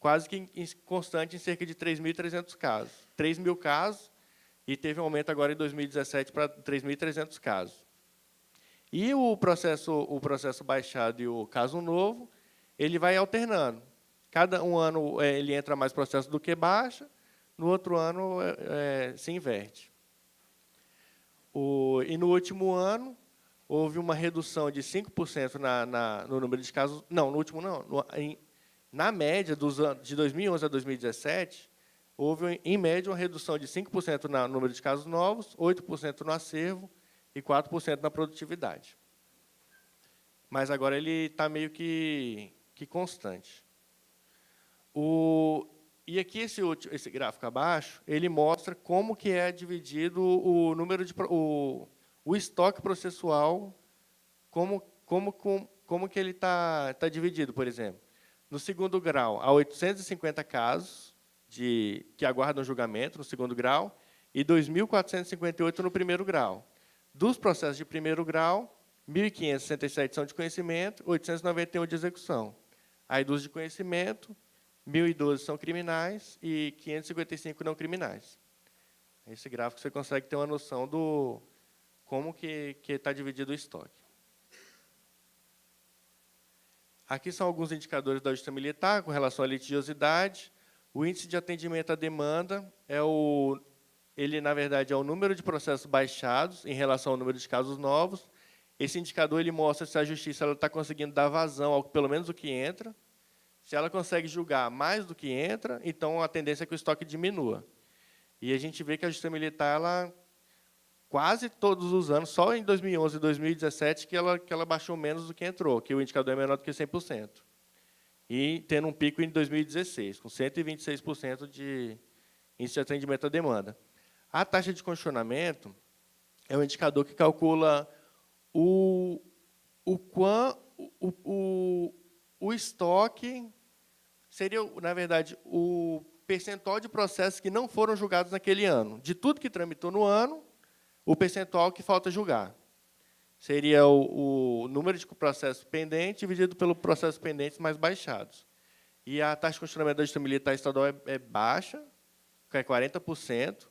quase que constante em cerca de 3.300 casos. 3.000 casos, e teve um aumento agora em 2017 para 3.300 casos. E o processo baixado e o caso novo, ele vai alternando. Cada ano ele entra mais processo do que baixa, no outro ano se inverte. E no último ano, houve uma redução de 5% no número de casos. Não, no último não. Na média, de 2011 a 2017, houve, em média, uma redução de 5% no número de casos novos, 8% no acervo e 4% na produtividade. Mas agora ele está meio que constante. E aqui esse gráfico abaixo, ele mostra como que é dividido o número o estoque processual, como que ele está dividido, por exemplo. No segundo grau, há 850 casos que aguardam julgamento no segundo grau e 2.458 no primeiro grau. Dos processos de primeiro grau, 1.567 são de conhecimento, 891 de execução. Aí, dos de conhecimento, 1.012 são criminais e 555 não criminais. Esse gráfico você consegue ter uma noção do como que está dividido o estoque. Aqui são alguns indicadores da Justiça Militar com relação à litigiosidade. O índice de atendimento à demanda ele, na verdade, é o número de processos baixados em relação ao número de casos novos. Esse indicador ele mostra se a Justiça está conseguindo dar vazão ao pelo menos o que entra. Se ela consegue julgar mais do que entra, então a tendência é que o estoque diminua. E a gente vê que a Justiça Militar, quase todos os anos, só em 2011 e 2017, que ela baixou menos do que entrou, que o indicador é menor do que 100%. E tendo um pico em 2016, com 126% de índice de atendimento à demanda. A taxa de congestionamento é um indicador que calcula o estoque, seria, na verdade, o percentual de processos que não foram julgados naquele ano. De tudo que tramitou no ano, o percentual que falta julgar. Seria o número de processos pendentes dividido pelo processos pendentes mais baixados. E a taxa de congestionamento da Justiça Militar Estadual é baixa, que é 40%.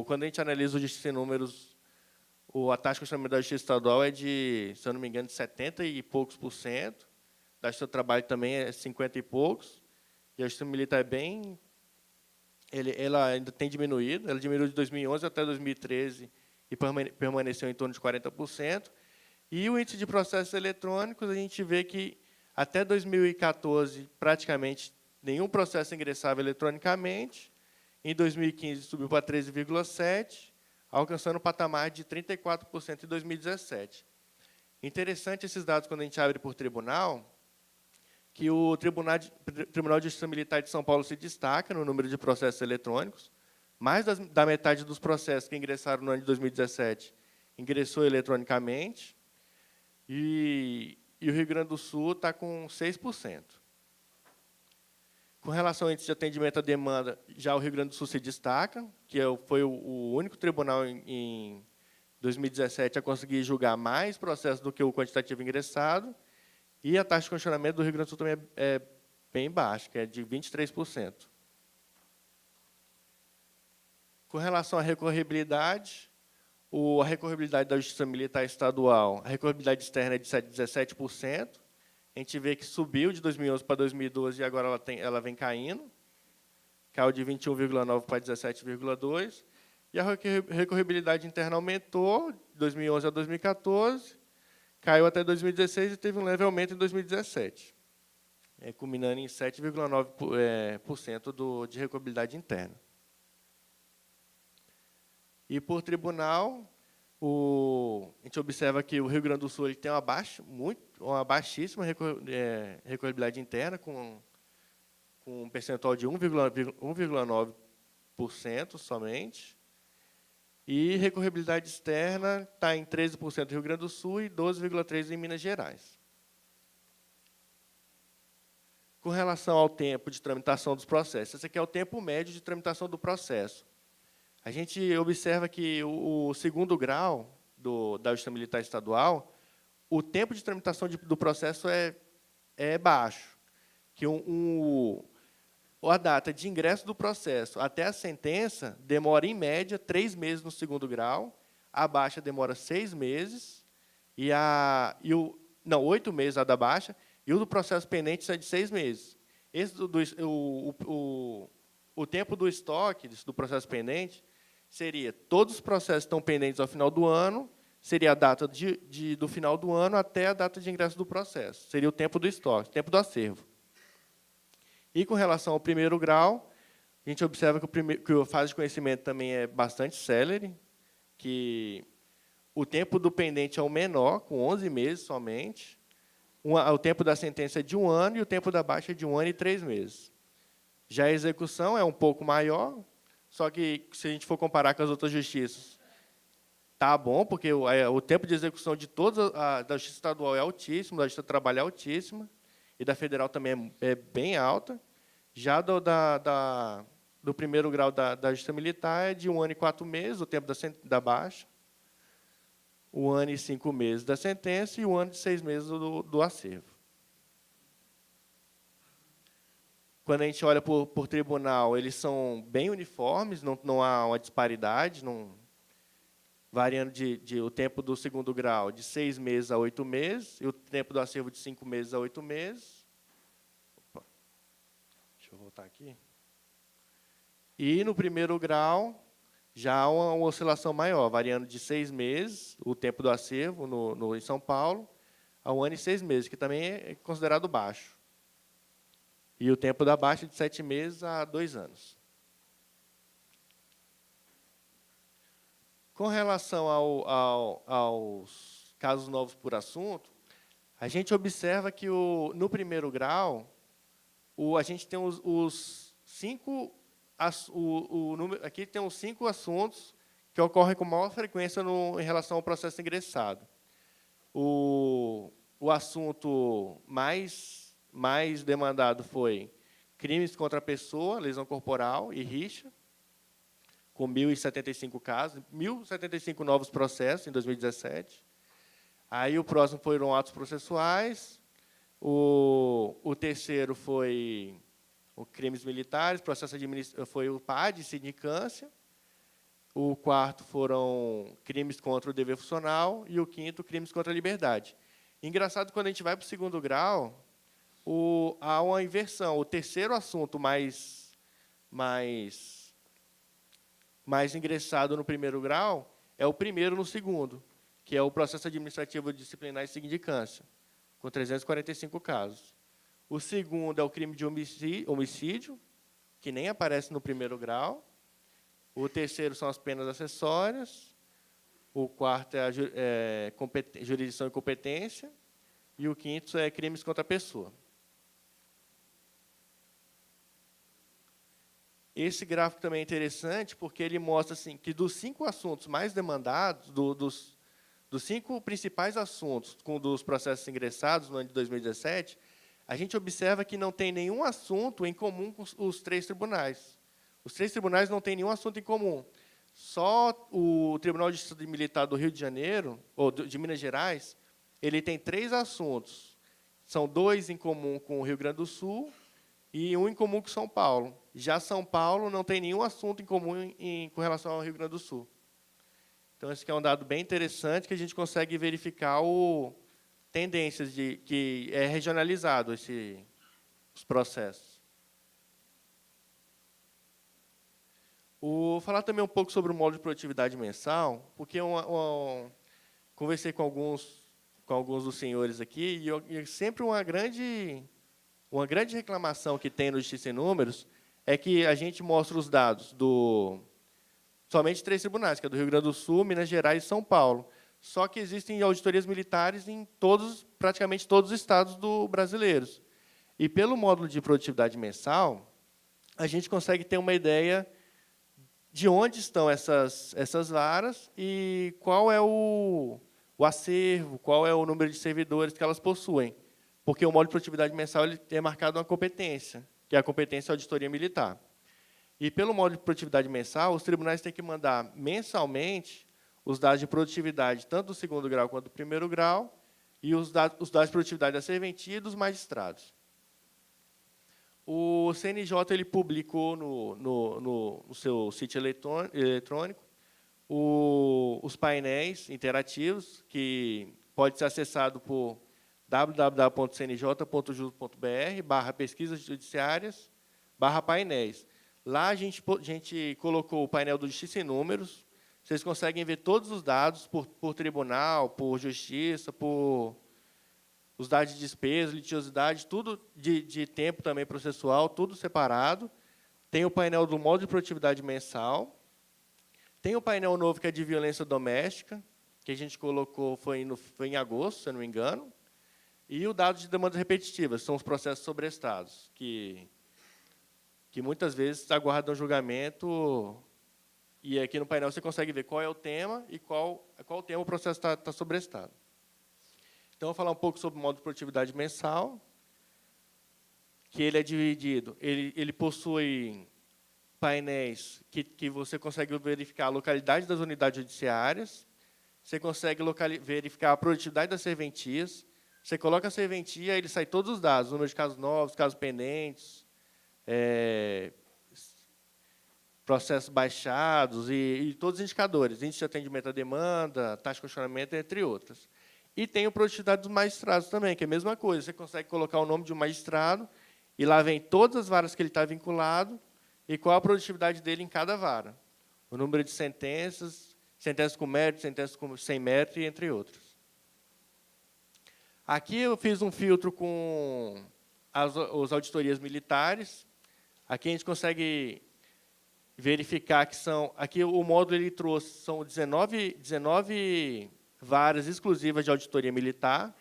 Quando a gente analisa o Justiça em Números, a taxa de congestionamento da Justiça Estadual é de, se eu não me engano, de 70 e poucos por cento. Da Justiça do Trabalho também é 50 e poucos. E a Justiça Militar é ela ainda tem diminuído. Ela diminuiu de 2011 até 2013 e permaneceu em torno de 40%. E o índice de processos eletrônicos, a gente vê que, até 2014, praticamente nenhum processo ingressava eletronicamente. Em 2015, subiu para 13,7%, alcançando o patamar de 34% em 2017. Interessante esses dados quando a gente abre por tribunal, que o Tribunal de Justiça Militar de São Paulo se destaca no número de processos eletrônicos. Mais da metade dos processos que ingressaram no ano de 2017 ingressou eletronicamente. E o Rio Grande do Sul está com 6%. Com relação ao índice de atendimento à demanda, já o Rio Grande do Sul se destaca, que foi o único tribunal em 2017 a conseguir julgar mais processos do que o quantitativo ingressado, e a taxa de congestionamento do Rio Grande do Sul também é bem baixa, que é de 23%. Com relação à recorribilidade, a recorribilidade da Justiça Militar Estadual, a recorribilidade externa é de 17%. A gente vê que subiu de 2011 para 2012 e agora ela vem caindo. Caiu de 21,9% para 17,2%. E a recorribilidade interna aumentou de 2011 a 2014, caiu até 2016 e teve um leve aumento em 2017, culminando em 7,9% de recorribilidade interna. E, por tribunal, a gente observa que o Rio Grande do Sul ele tem uma baixíssima recorribilidade interna, com um percentual de 1,9% somente. E recorribilidade externa está em 13% no Rio Grande do Sul e 12,3% em Minas Gerais. Com relação ao tempo de tramitação dos processos, esse aqui é o tempo médio de tramitação do processo. A gente observa que o segundo grau da Justiça Militar Estadual, o tempo de tramitação do processo é baixo, que a data de ingresso do processo até a sentença demora, em média, 3 meses no segundo grau, a baixa demora 6 meses, 8 meses a da baixa, e o do processo pendente é de 6 meses. O tempo do estoque do processo pendente seria: todos os processos estão pendentes ao final do ano, seria a data do final do ano até a data de ingresso do processo. Seria o tempo do estoque, o tempo do acervo. E, com relação ao primeiro grau, a gente observa que a fase de conhecimento também é bastante célere, que o tempo do pendente é o menor, com 11 meses somente, o tempo da sentença é de 1 ano e o tempo da baixa é de 1 ano e 3 meses. Já a execução é um pouco maior, só que, se a gente for comparar com as outras justiças, está bom, porque o tempo de execução de todas da Justiça Estadual é altíssimo, da Justiça do Trabalho é altíssima, e da Federal também é bem alta. Já do primeiro grau da Justiça Militar é de 1 ano e 4 meses, o tempo da baixa, 1 ano e 5 meses da sentença e 1 ano e 6 meses do acervo. Quando a gente olha por tribunal, eles são bem uniformes, não há uma disparidade, variando o tempo do segundo grau de 6 meses a 8 meses, e o tempo do acervo de 5 meses a 8 meses. Opa, deixa eu voltar aqui. E, no primeiro grau, já há uma oscilação maior, variando de 6 meses, o tempo do acervo em São Paulo, a 1 ano e 6 meses, que também é considerado baixo. E o tempo da baixa de 7 meses a 2 anos. Com relação aos casos novos por assunto, a gente observa que, no primeiro grau, a gente tem os 5... aqui tem os 5 assuntos que ocorrem com maior frequência em relação ao processo ingressado. O assunto mais demandado foi crimes contra a pessoa, lesão corporal e rixa, com 1.075 casos, 1.075 novos processos em 2017. Aí o próximo foram atos processuais, o terceiro foi crimes militares, processo administrativo foi o PAD, sindicância, o quarto foram crimes contra o dever funcional e o quinto, crimes contra a liberdade. Engraçado, quando a gente vai para o segundo grau, há uma inversão. O terceiro assunto mais mais ingressado no primeiro grau é o primeiro no segundo, que é o processo administrativo disciplinar e sindicância, com 345 casos. O segundo é o crime de homicídio, que nem aparece no primeiro grau. O terceiro são as penas acessórias. O quarto é a jurisdição e competência. E o quinto é crimes contra a pessoa. Esse gráfico também é interessante porque ele mostra assim, que dos 5 assuntos mais demandados, dos 5 principais assuntos dos processos ingressados no ano de 2017, a gente observa que não tem nenhum assunto em comum com os 3 tribunais. Os 3 tribunais não têm nenhum assunto em comum. Só o Tribunal de Justiça Militar do Rio de Janeiro, ou de Minas Gerais, ele tem 3 assuntos. São 2 em comum com o Rio Grande do Sul e 1 em comum com São Paulo. Já São Paulo não tem nenhum assunto em comum com relação ao Rio Grande do Sul. Então, esse aqui é um dado bem interessante que a gente consegue verificar tendências de que é regionalizado os processos. Falar também um pouco sobre o módulo de produtividade mensal, porque conversei com alguns dos senhores aqui e sempre uma grande reclamação que tem no Justiça em Números é que a gente mostra os dados somente 3 tribunais, que é do Rio Grande do Sul, Minas Gerais e São Paulo. Só que existem auditorias militares em praticamente todos os estados brasileiros. E, pelo módulo de produtividade mensal, a gente consegue ter uma ideia de onde estão essas varas e qual é o acervo, qual é o número de servidores que elas possuem. Porque o módulo de produtividade mensal ele é marcado uma competência, que é a competência auditoria militar. E, pelo módulo de produtividade mensal, os tribunais têm que mandar mensalmente os dados de produtividade, tanto do segundo grau quanto do primeiro grau, e os dados de produtividade da serventia e dos magistrados. O CNJ ele publicou no seu sítio eletrônico os painéis interativos, que pode ser acessado por www.cnj.jus.br/pesquisas judiciárias /painéis. Lá a gente colocou o painel do Justiça em Números. Vocês conseguem ver todos os dados por tribunal, por justiça, por os dados de despesa, litigiosidade, tudo de tempo também processual, tudo separado. Tem o painel do módulo de produtividade mensal. Tem o painel novo que é de violência doméstica, que a gente colocou, foi em agosto, se eu não me engano. E o dado de demandas repetitivas, são os processos sobrestados, que muitas vezes aguardam julgamento. E aqui no painel você consegue ver qual é o tema e qual tema o processo está sobrestado. Então, eu vou falar um pouco sobre o módulo de produtividade mensal, que ele é dividido. Ele possui painéis que você consegue verificar a localidade das unidades judiciárias, você consegue verificar a produtividade das serventias, você coloca a serventia, ele sai todos os dados, número de casos novos, casos pendentes, processos baixados e todos os indicadores, índice de atendimento à demanda, taxa de questionamento, entre outros. E tem a produtividade dos magistrados também, que é a mesma coisa. Você consegue colocar o nome de um magistrado e lá vem todas as varas que ele está vinculado e qual a produtividade dele em cada vara. O número de sentenças com mérito, sentenças sem mérito, entre outros. Aqui eu fiz um filtro com as auditorias militares. Aqui a gente consegue verificar que são... Aqui o módulo ele trouxe, são 19 varas exclusivas de auditoria militar.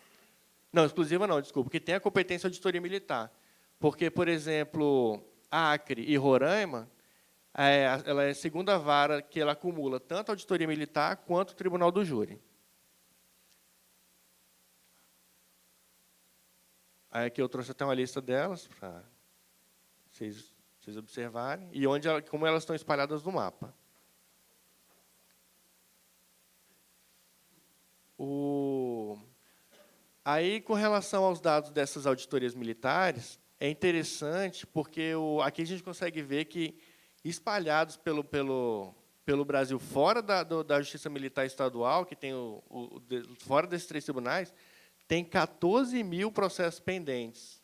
Não, exclusiva não, desculpa, porque tem a competência de auditoria militar. Porque, por exemplo, Acre e Roraima, ela é a segunda vara que ela acumula tanto a auditoria militar quanto o tribunal do júri. Aí aqui eu trouxe até uma lista delas para vocês observarem e como elas estão espalhadas no mapa. Aí, com relação aos dados dessas auditorias militares, é interessante porque aqui a gente consegue ver que, espalhados pelo Brasil, fora da Justiça Militar Estadual, que tem fora desses 3 tribunais, tem 14 mil processos pendentes,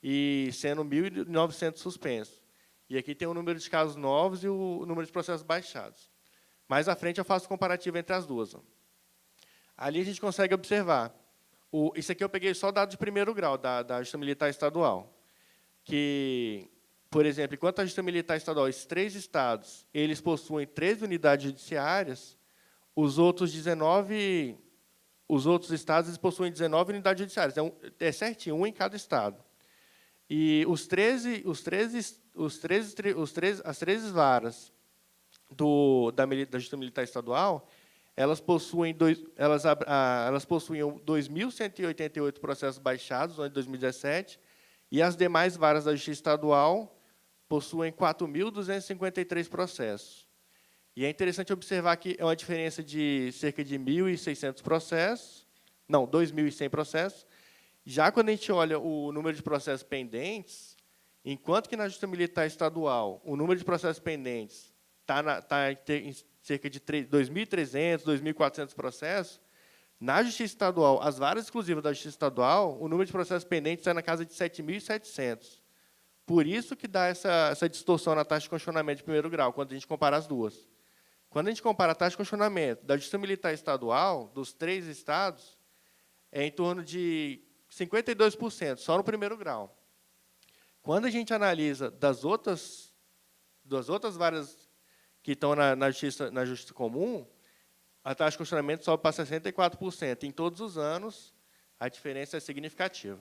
e sendo 1.900 suspensos. E aqui tem o número de casos novos e o número de processos baixados. Mais à frente eu faço o comparativo entre as duas. Ó. Ali a gente consegue observar. Isso aqui eu peguei só dados de primeiro grau, da Justiça Militar Estadual. Que, por exemplo, enquanto a Justiça Militar Estadual, esses 3 estados, eles possuem 13 unidades judiciárias, os outros estados eles possuem 19 unidades judiciárias. É certinho, um em cada estado. E as 13 varas da Justiça Militar Estadual, elas possuíam 2.188 processos baixados no ano de 2017, e as demais varas da Justiça Estadual possuem 4.253 processos. E é interessante observar que é uma diferença de cerca de 1.600 processos, não, 2.100 processos. Já quando a gente olha o número de processos pendentes, enquanto que na Justiça Militar Estadual o número de processos pendentes está em cerca de 2.300, 2.400 processos, na Justiça Estadual, as varas exclusivas da Justiça Estadual, o número de processos pendentes está na casa de 7.700. Por isso que dá essa distorção na taxa de questionamento de primeiro grau, quando a gente compara as duas. Quando a gente compara a taxa de questionamento da Justiça Militar Estadual, dos 3 estados, é em torno de 52%, só no primeiro grau. Quando a gente analisa das outras varas que estão na justiça comum, a taxa de questionamento sobe para 64%. Em todos os anos, a diferença é significativa.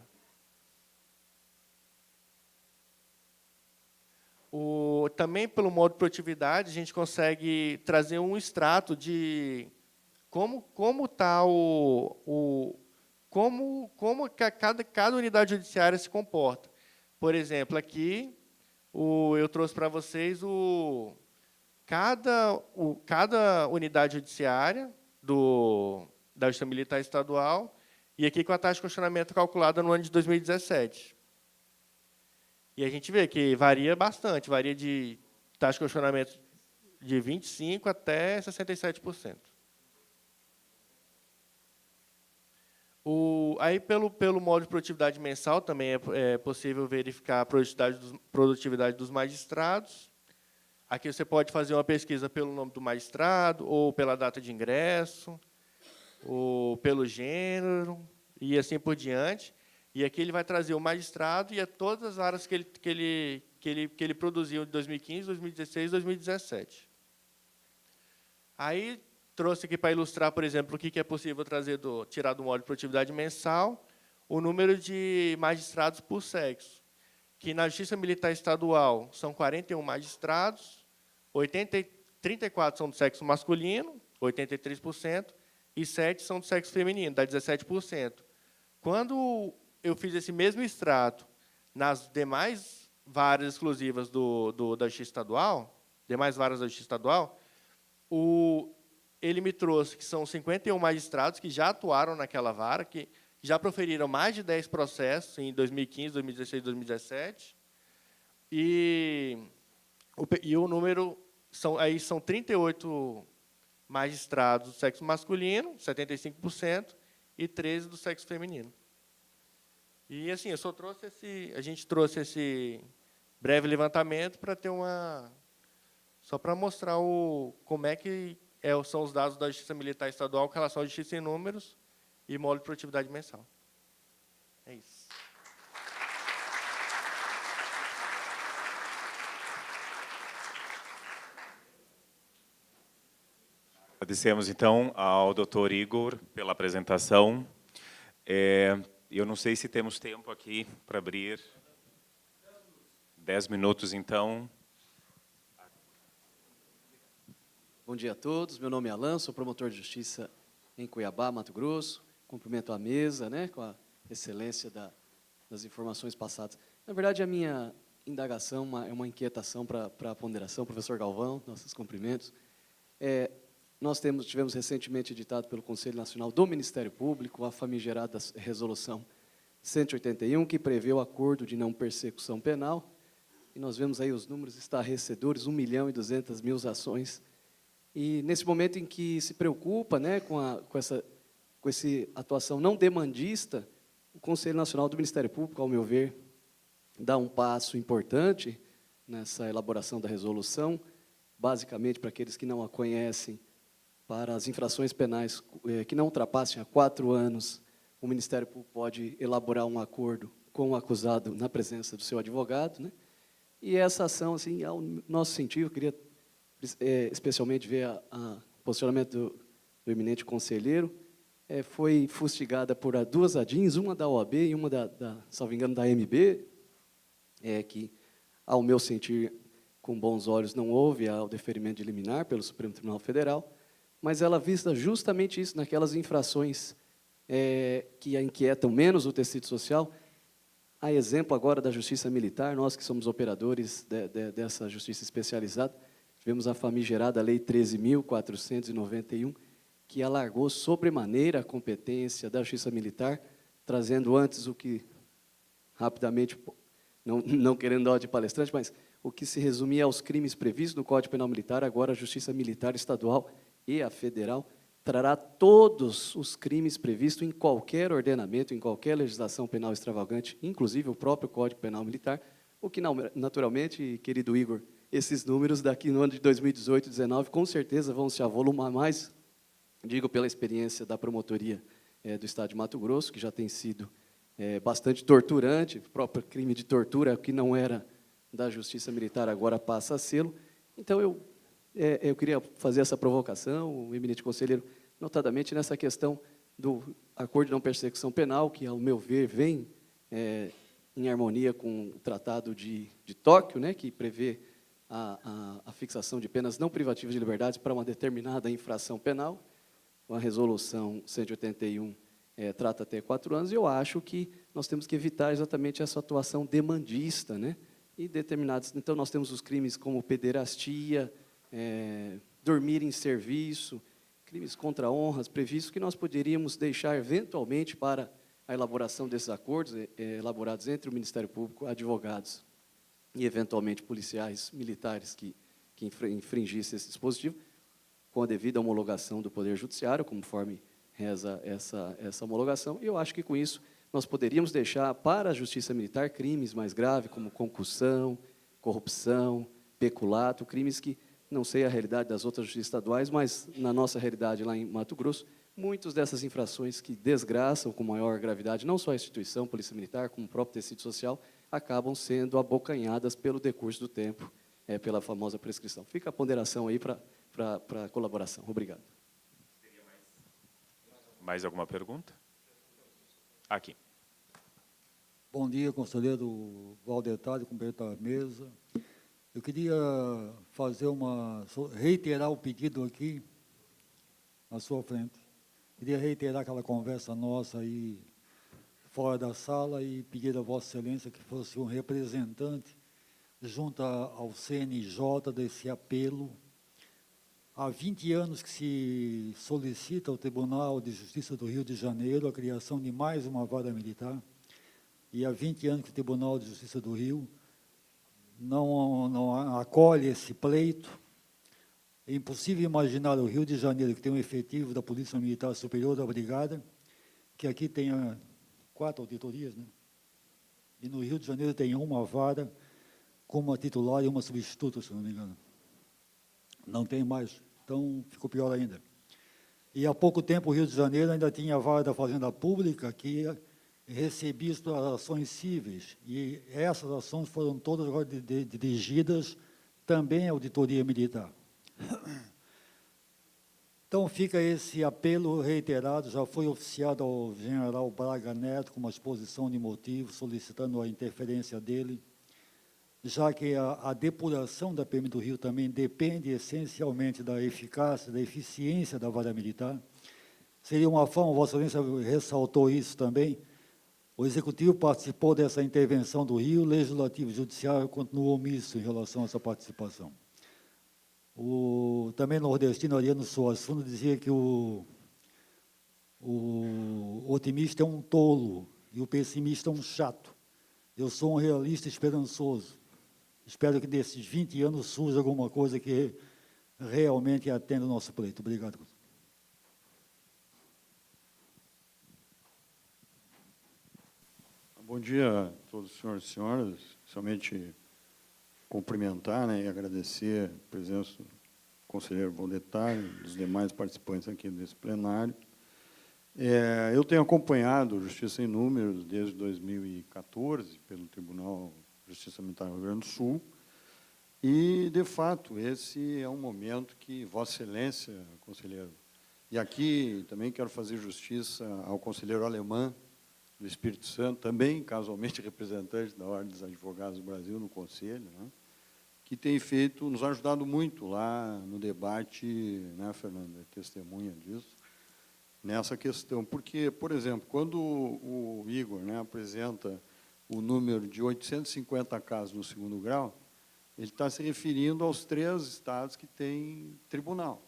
Também, pelo modo de produtividade, a gente consegue trazer um extrato de como está como cada unidade judiciária se comporta. Por exemplo, aqui eu trouxe para vocês cada unidade judiciária da Justiça Militar Estadual, e aqui com a taxa de questionamento calculada no ano de 2017. E a gente vê que varia bastante, varia de taxa de questionamento de 25% até 67%. Aí, pelo modo de produtividade mensal, também é possível verificar a produtividade dos magistrados. Aqui você pode fazer uma pesquisa pelo nome do magistrado, ou pela data de ingresso, ou pelo gênero, e assim por diante. E aqui ele vai trazer o magistrado e todas as áreas que ele produziu em 2015, 2016 e 2017. Aí, trouxe aqui para ilustrar, por exemplo, o que é possível tirar do modo de produtividade mensal, o número de magistrados por sexo, que na Justiça Militar Estadual são 41 magistrados, 34 são do sexo masculino, 83%, e 7 são do sexo feminino, dá 17%. Quando eu fiz esse mesmo extrato nas demais varas exclusivas da Justiça Estadual, ele me trouxe que são 51 magistrados que já atuaram naquela vara, que já proferiram mais de 10 processos em 2015, 2016 e 2017. E o número são 38 magistrados do sexo masculino, 75%, e 13 do sexo feminino. E assim, a gente trouxe esse breve levantamento para ter só para mostrar como é que são os dados da Justiça Militar Estadual com relação à justiça em números e modo de produtividade mensal. É isso. Agradecemos, então, ao Dr. Igor pela apresentação. Eu não sei se temos tempo aqui para abrir. 10 minutos, então. Bom dia a todos. Meu nome é Alan, sou promotor de justiça em Cuiabá, Mato Grosso. Cumprimento a mesa, com a excelência das informações passadas. Na verdade, a minha indagação é uma inquietação para a ponderação. Professor Galvão, nossos cumprimentos. Nós tivemos recentemente editado pelo Conselho Nacional do Ministério Público a famigerada Resolução 181, que prevê o acordo de não persecução penal. E nós vemos aí os números estarrecedores, 1.200.000 ações. E nesse momento em que se preocupa com essa atuação não demandista, o Conselho Nacional do Ministério Público, ao meu ver, dá um passo importante nessa elaboração da resolução. Basicamente, para aqueles que não a conhecem, para as infrações penais que não ultrapassem a 4 anos, o Ministério Público pode elaborar um acordo com o acusado na presença do seu advogado, né? E essa ação, assim, ao nosso sentido, eu queria especialmente ver o posicionamento do eminente conselheiro, foi fustigada por 2 ADINs, uma da OAB e uma salvo engano, da AMB, que, ao meu sentir, com bons olhos, não houve o deferimento de liminar pelo Supremo Tribunal Federal, mas ela vista justamente isso, naquelas infrações que inquietam menos o tecido social. A exemplo agora da Justiça Militar, nós que somos operadores dessa Justiça especializada, tivemos a famigerada Lei 13.491, que alargou sobremaneira a competência da Justiça Militar, trazendo antes o que, rapidamente, não querendo dar de palestrante, mas o que se resumia aos crimes previstos no Código Penal Militar, agora a Justiça Militar Estadual e a Federal trará todos os crimes previstos em qualquer ordenamento, em qualquer legislação penal extravagante, inclusive o próprio Código Penal Militar, o que, naturalmente, querido Igor, esses números daqui no ano de 2018 e 2019, com certeza vão se avolumar mais, digo pela experiência da promotoria do Estado de Mato Grosso, que já tem sido bastante torturante, o próprio crime de tortura, que não era da Justiça Militar, agora passa a sê-lo. Então, eu queria fazer essa provocação, o eminente conselheiro, notadamente nessa questão do acordo de não persecução penal, que, ao meu ver, vem em harmonia com o Tratado de Tóquio, né, que prevê a fixação de penas não privativas de liberdade para uma determinada infração penal. A resolução 181 trata até 4 anos, e eu acho que nós temos que evitar exatamente essa atuação demandista, né, e determinados. Então, nós temos os crimes como pederastia, dormir em serviço, crimes contra honras previstos, que nós poderíamos deixar eventualmente para a elaboração desses acordos, elaborados entre o Ministério Público, advogados e, eventualmente, policiais militares que infringissem esse dispositivo, com a devida homologação do Poder Judiciário, conforme reza essa homologação. E eu acho que, com isso, nós poderíamos deixar para a Justiça Militar crimes mais graves, como concussão, corrupção, peculato, crimes que, não sei a realidade das outras justiças estaduais, mas, na nossa realidade lá em Mato Grosso, muitas dessas infrações que desgraçam com maior gravidade, não só a instituição, a Polícia Militar, como o próprio tecido social, acabam sendo abocanhadas pelo decurso do tempo, pela famosa prescrição. Fica a ponderação aí para a colaboração. Obrigado. Mais alguma pergunta? Aqui. Bom dia, conselheiro Valdetari, cumprimento a mesa. Eu queria reiterar o pedido aqui, na sua frente. Queria reiterar aquela conversa nossa aí, fora da sala, e pedir a Vossa Excelência que fosse um representante junto ao CNJ desse apelo. Há 20 anos que se solicita ao Tribunal de Justiça do Rio de Janeiro a criação de mais uma vara militar, e há 20 anos que o Tribunal de Justiça do Rio não acolhe esse pleito. É impossível imaginar o Rio de Janeiro, que tem um efetivo da Polícia Militar superior da Brigada, que aqui tenha 4 auditorias, né? E no Rio de Janeiro tem uma vara com uma titular e uma substituta, se não me engano. Não tem mais, então ficou pior ainda. E há pouco tempo o Rio de Janeiro ainda tinha a vara da Fazenda Pública, que recebia explorações cíveis, e essas ações foram todas agora dirigidas também à auditoria militar. Então fica esse apelo reiterado, já foi oficiado ao general Braga Neto com uma exposição de motivos, solicitando a interferência dele, já que a depuração da PM do Rio também depende essencialmente da eficácia, da eficiência da vara militar. Seria uma forma, Vossa Excelência ressaltou isso também, o Executivo participou dessa intervenção do Rio, o Legislativo e o Judiciário continuam omisso em relação a essa participação. Também nordestino Ariano Soares Fundo dizia que o otimista é um tolo e o pessimista é um chato. Eu sou um realista esperançoso. Espero que desses 20 anos surja alguma coisa que realmente atenda o nosso pleito. Obrigado. Bom dia a todos os senhores e senhoras, especialmente cumprimentar, né, e agradecer a presença do conselheiro Valdetar e dos demais participantes aqui desse plenário. Eu tenho acompanhado Justiça em Números desde 2014, pelo Tribunal de Justiça Militar do Rio Grande do Sul, e, de fato, esse é um momento que Vossa Excelência, conselheiro, e aqui também quero fazer justiça ao conselheiro alemão do Espírito Santo, também casualmente representante da Ordem dos Advogados do Brasil no Conselho, né, que tem feito, nos ajudado muito lá no debate, né, Fernanda, testemunha disso, nessa questão. Porque, por exemplo, quando o Igor, né, apresenta o número de 850 casos no segundo grau, ele está se referindo aos 3 estados que têm tribunal.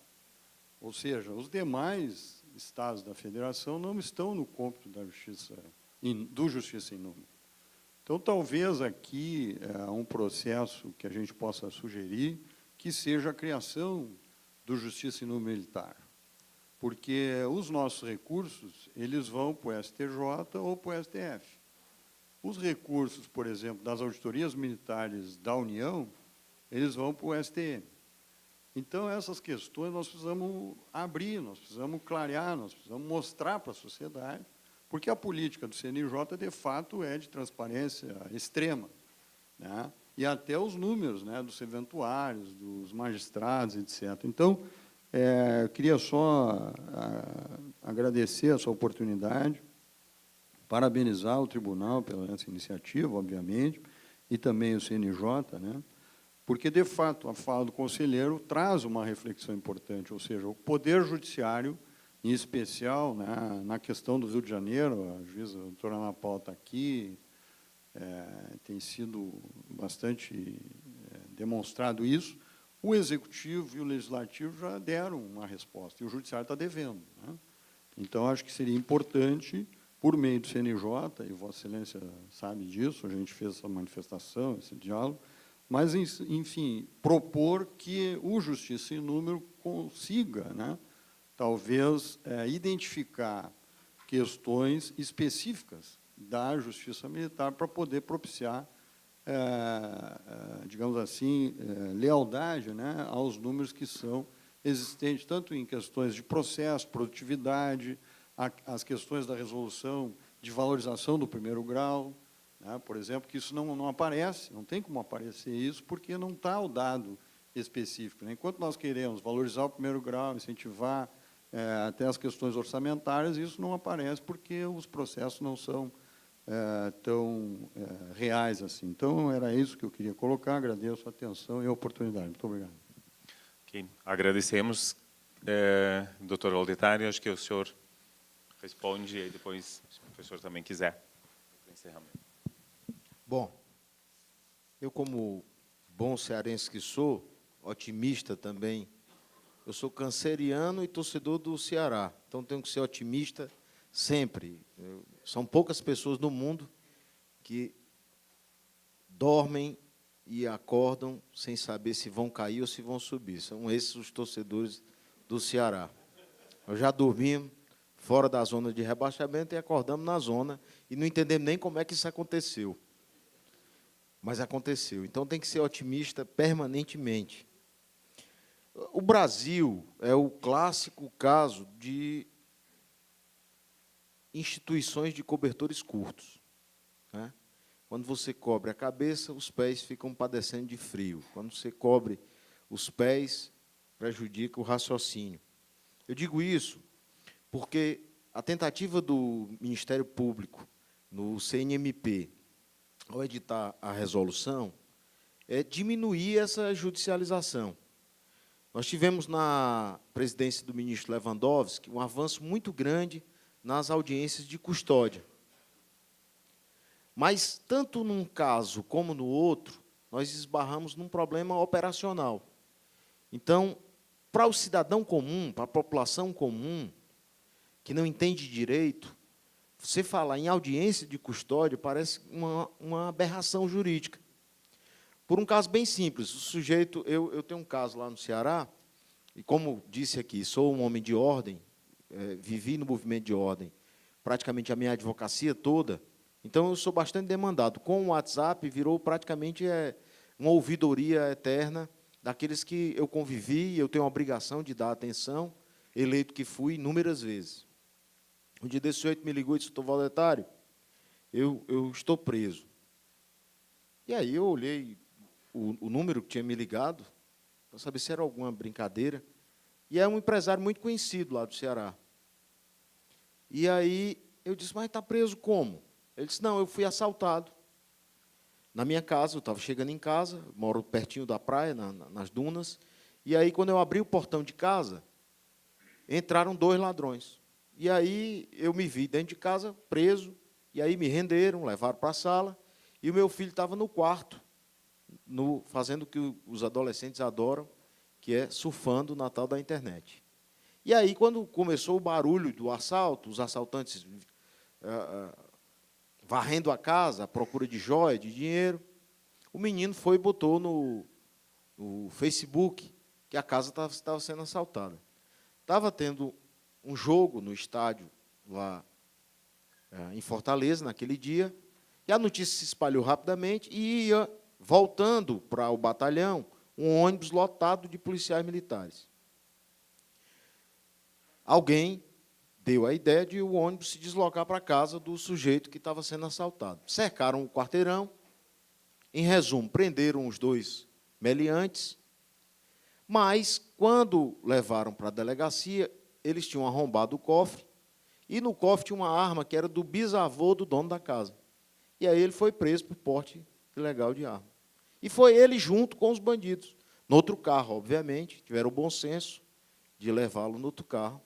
Ou seja, os demais estados da federação não estão no cômputo da justiça, do Justiça em Número. Então, talvez aqui um processo que a gente possa sugerir que seja a criação do Justiça em Número Militar. Porque os nossos recursos, eles vão para o STJ ou para o STF. Os recursos, por exemplo, das auditorias militares da União, eles vão para o STM. Então, essas questões nós precisamos abrir, nós precisamos clarear, nós precisamos mostrar para a sociedade, porque a política do CNJ, de fato, é de transparência extrema, né? E até os números, né, dos serventuários, dos magistrados, etc. Então, eu queria só agradecer essa oportunidade, parabenizar o tribunal pela essa iniciativa, obviamente, e também o CNJ, né? Porque, de fato, a fala do conselheiro traz uma reflexão importante, ou seja, o Poder Judiciário, em especial, né, na questão do Rio de Janeiro, a juíza a doutora Ana Paula está aqui, tem sido bastante demonstrado isso, o Executivo e o Legislativo já deram uma resposta, e o Judiciário está devendo, né? Então, acho que seria importante, por meio do CNJ, e Vossa Excelência sabe disso, a gente fez essa manifestação, esse diálogo, mas, enfim, propor que o Justiça em Número consiga, né, talvez, identificar questões específicas da Justiça Militar para poder propiciar, digamos assim, lealdade, né, aos números que são existentes, tanto em questões de processo, produtividade, as questões da resolução de valorização do primeiro grau, né, por exemplo, que isso não aparece, não tem como aparecer isso, porque não está o dado específico, né? Enquanto nós queremos valorizar o primeiro grau, incentivar até as questões orçamentárias, isso não aparece porque os processos não são tão reais assim. Então, era isso que eu queria colocar, agradeço a atenção e a oportunidade. Muito obrigado. Okay. Agradecemos, doutor Valdetar, acho que o senhor responde e depois, se o professor também quiser, encerramento. Bom, eu, como bom cearense que sou, otimista também, eu sou canceriano e torcedor do Ceará, então tenho que ser otimista sempre. São poucas pessoas no mundo que dormem e acordam sem saber se vão cair ou se vão subir. São esses os torcedores do Ceará. Nós já dormimos fora da zona de rebaixamento e acordamos na zona e não entendemos nem como é que isso aconteceu. Mas aconteceu. Então, tem que ser otimista permanentemente. O Brasil é o clássico caso de instituições de cobertores curtos, né? Quando você cobre a cabeça, os pés ficam padecendo de frio. Quando você cobre os pés, prejudica o raciocínio. Eu digo isso porque a tentativa do Ministério Público, no CNMP, ao editar a resolução, é diminuir essa judicialização. Nós tivemos, na presidência do ministro Lewandowski, um avanço muito grande nas audiências de custódia. Mas, tanto num caso como no outro, nós esbarramos num problema operacional. Então, para o cidadão comum, para a população comum, que não entende direito, você falar em audiência de custódia parece uma aberração jurídica. Por um caso bem simples, o sujeito, eu tenho um caso lá no Ceará, e como disse aqui, sou um homem de ordem, vivi no movimento de ordem, praticamente a minha advocacia toda, então eu sou bastante demandado. Com o WhatsApp virou praticamente uma ouvidoria eterna daqueles que eu convivi e eu tenho a obrigação de dar atenção, eleito que fui inúmeras vezes. Um dia desse, 8 me ligou e disse: doutor Valdetário, eu estou preso. E aí eu olhei o número que tinha me ligado, para saber se era alguma brincadeira, e é um empresário muito conhecido lá do Ceará. E aí eu disse: mas está preso como? Ele disse: não, eu fui assaltado na minha casa, eu estava chegando em casa, moro pertinho da praia, nas dunas, e aí, quando eu abri o portão de casa, entraram 2 ladrões. E aí eu me vi dentro de casa, preso, e aí me renderam, levaram para a sala, e o meu filho estava no quarto, fazendo o que os adolescentes adoram, que é surfando na tal da internet. E aí, quando começou o barulho do assalto, os assaltantes varrendo a casa, à procura de joia, de dinheiro, o menino foi e botou no Facebook que a casa estava sendo assaltada. Estava tendo um jogo no estádio lá em Fortaleza, naquele dia, e a notícia se espalhou rapidamente e ia voltando para o batalhão um ônibus lotado de policiais militares. Alguém deu a ideia de o ônibus se deslocar para a casa do sujeito que estava sendo assaltado. Cercaram o quarteirão, em resumo, prenderam os 2 meliantes, mas, quando levaram para a delegacia, eles tinham arrombado o cofre, e no cofre tinha uma arma que era do bisavô do dono da casa. E aí ele foi preso por porte ilegal de arma. E foi ele junto com os bandidos. No outro carro, obviamente, tiveram o bom senso de levá-lo no outro carro.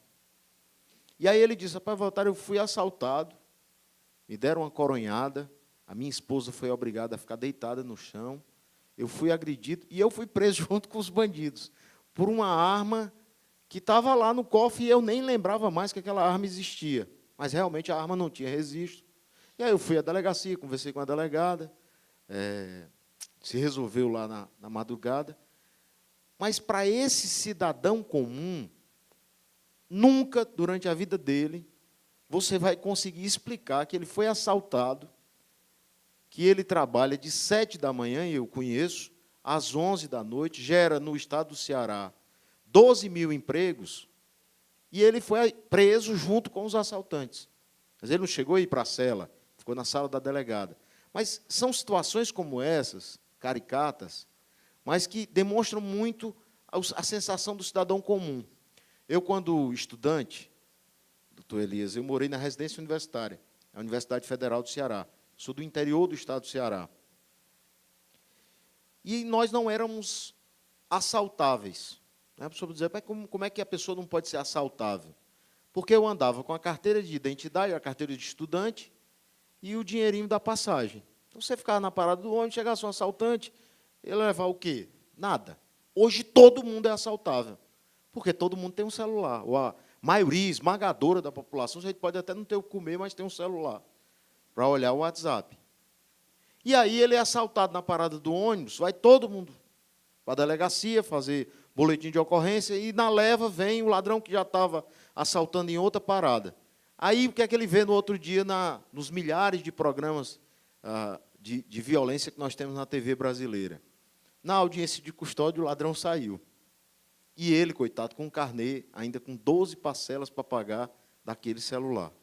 E aí ele disse: rapaz, Valdetário, eu fui assaltado, me deram uma coronhada, a minha esposa foi obrigada a ficar deitada no chão, eu fui agredido e eu fui preso junto com os bandidos, por uma arma que estava lá no cofre e eu nem lembrava mais que aquela arma existia. Mas, realmente, a arma não tinha registro. E aí eu fui à delegacia, conversei com a delegada, se resolveu lá na madrugada. Mas, para esse cidadão comum, nunca, durante a vida dele, você vai conseguir explicar que ele foi assaltado, que ele trabalha de 7 da manhã, e eu conheço, às 11 da noite, gera no estado do Ceará 12 mil empregos, e ele foi preso junto com os assaltantes. Mas ele não chegou a ir para a cela, ficou na sala da delegada. Mas são situações como essas, caricatas, mas que demonstram muito a sensação do cidadão comum. Eu, quando estudante, doutor Elias, eu morei na residência universitária, a Universidade Federal do Ceará. Sou do interior do estado do Ceará. E nós não éramos assaltáveis. A pessoa vai dizer: como é que a pessoa não pode ser assaltável? Porque eu andava com a carteira de identidade, a carteira de estudante, e o dinheirinho da passagem. Então, você ficava na parada do ônibus, chegasse um assaltante, ele ia levar o quê? Nada. Hoje, todo mundo é assaltável, porque todo mundo tem um celular. Ou a maioria esmagadora da população, a gente pode até não ter o que comer, mas tem um celular para olhar o WhatsApp. E aí ele é assaltado na parada do ônibus, vai todo mundo para a delegacia fazer boletim de ocorrência, e na leva vem o ladrão que já estava assaltando em outra parada. Aí, o que é que ele vê no outro dia, nos milhares de programas de violência que nós temos na TV brasileira? Na audiência de custódia, o ladrão saiu. E ele, coitado, com um carnê, ainda com 12 parcelas para pagar daquele celular.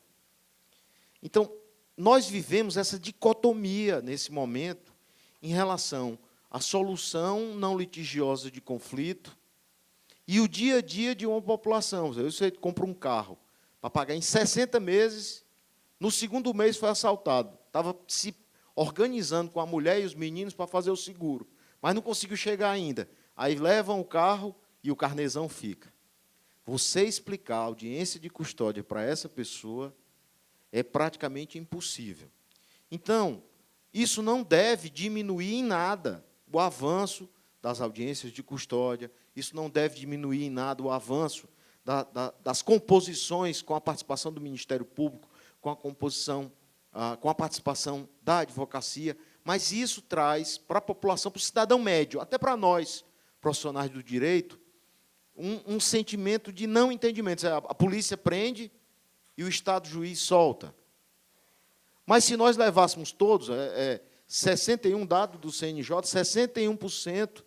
Então, nós vivemos essa dicotomia, nesse momento, em relação à solução não litigiosa de conflito e o dia a dia de uma população. Você compra um carro para pagar em 60 meses, no 2º mês foi assaltado. Estava se organizando com a mulher e os meninos para fazer o seguro, mas não conseguiu chegar ainda. Aí levam o carro e o carnezão fica. Você explicar a audiência de custódia para essa pessoa é praticamente impossível. Então, isso não deve diminuir em nada o avanço das audiências de custódia, isso não deve diminuir em nada o avanço das composições com a participação do Ministério Público, com a participação da advocacia, mas isso traz para a população, para o cidadão médio, até para nós, profissionais do direito, um sentimento de não entendimento. A polícia prende e o Estado juiz solta. Mas, se nós levássemos todos, dado do CNJ, 61%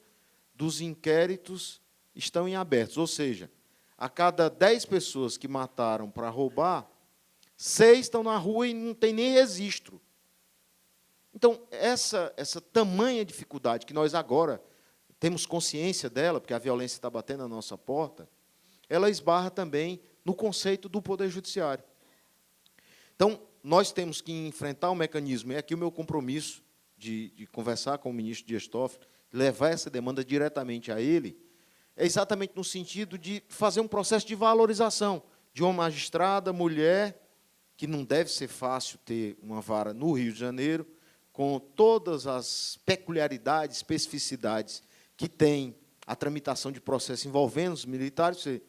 dos inquéritos estão em abertos. Ou seja, a cada 10 pessoas que mataram para roubar, 6 estão na rua e não tem nem registro. Então, essa tamanha dificuldade que nós agora temos consciência dela, porque a violência está batendo na nossa porta, ela esbarra também no conceito do Poder Judiciário. Então, nós temos que enfrentar o mecanismo, é aqui o meu compromisso de conversar com o ministro Dias Toffoli, levar essa demanda diretamente a ele, é exatamente no sentido de fazer um processo de valorização de uma magistrada, mulher, que não deve ser fácil ter uma vara no Rio de Janeiro, com todas as peculiaridades, especificidades que tem a tramitação de processo envolvendo os militares. Você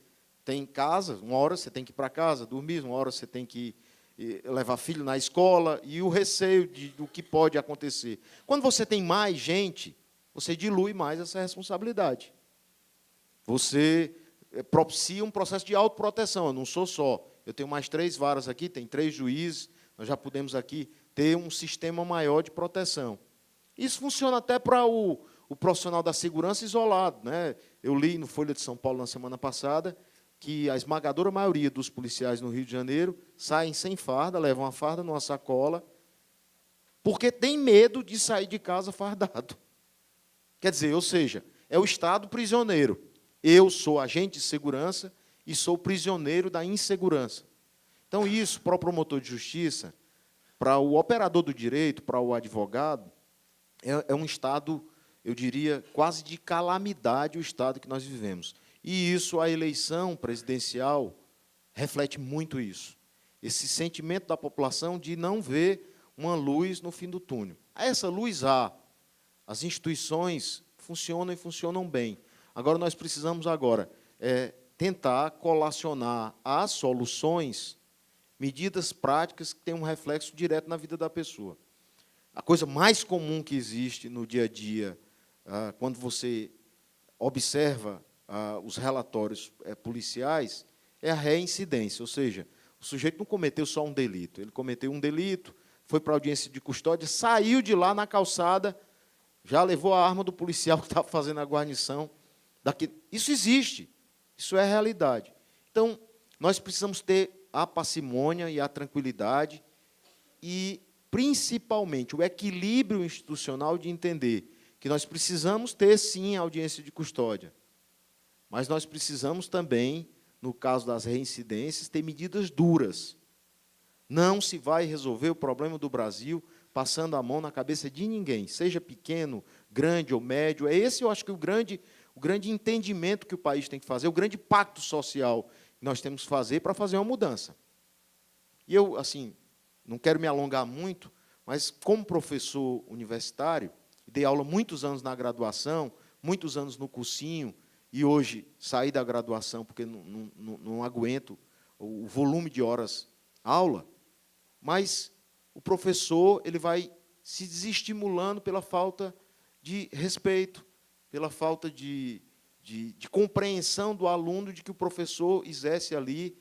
tem casa, uma hora você tem que ir para casa, dormir, uma hora você tem que levar filho na escola, e o receio do que pode acontecer. Quando você tem mais gente, você dilui mais essa responsabilidade. Você propicia um processo de autoproteção. Eu não sou só. Eu tenho mais 3 varas aqui, tem 3 juízes, nós já podemos aqui ter um sistema maior de proteção. Isso funciona até para o profissional da segurança isolado, né? Eu li no Folha de São Paulo, na semana passada, que a esmagadora maioria dos policiais no Rio de Janeiro saem sem farda, levam a farda numa sacola, porque tem medo de sair de casa fardado. Quer dizer, ou seja, é o Estado prisioneiro. Eu sou agente de segurança e sou prisioneiro da insegurança. Então, isso, para o promotor de justiça, para o operador do direito, para o advogado, é um estado, eu diria, quase de calamidade, o estado que nós vivemos. E isso, a eleição presidencial, reflete muito isso. Esse sentimento da população de não ver uma luz no fim do túnel. Essa luz há. As instituições funcionam e funcionam bem. Agora, nós precisamos tentar colacionar às soluções medidas práticas que tenham um reflexo direto na vida da pessoa. A coisa mais comum que existe no dia a dia, quando você observa os relatórios policiais, é a reincidência, ou seja, o sujeito não cometeu só um delito, ele cometeu um delito, foi para a audiência de custódia, saiu de lá na calçada, já levou a arma do policial que estava fazendo a guarnição. Isso existe, isso é realidade. Então, nós precisamos ter a parcimônia e a tranquilidade e, principalmente, o equilíbrio institucional de entender que nós precisamos ter, sim, a audiência de custódia, mas nós precisamos também, no caso das reincidências, ter medidas duras. Não se vai resolver o problema do Brasil passando a mão na cabeça de ninguém, seja pequeno, grande ou médio. É esse, eu acho que o grande entendimento que o país tem que fazer, o grande pacto social que nós temos que fazer para fazer uma mudança. E eu, assim, não quero me alongar muito, mas como professor universitário, dei aula muitos anos na graduação, muitos anos no cursinho, e hoje saí da graduação porque não aguento o volume de horas aula, mas o professor ele vai se desestimulando pela falta de respeito, pela falta de compreensão do aluno de que o professor exerce ali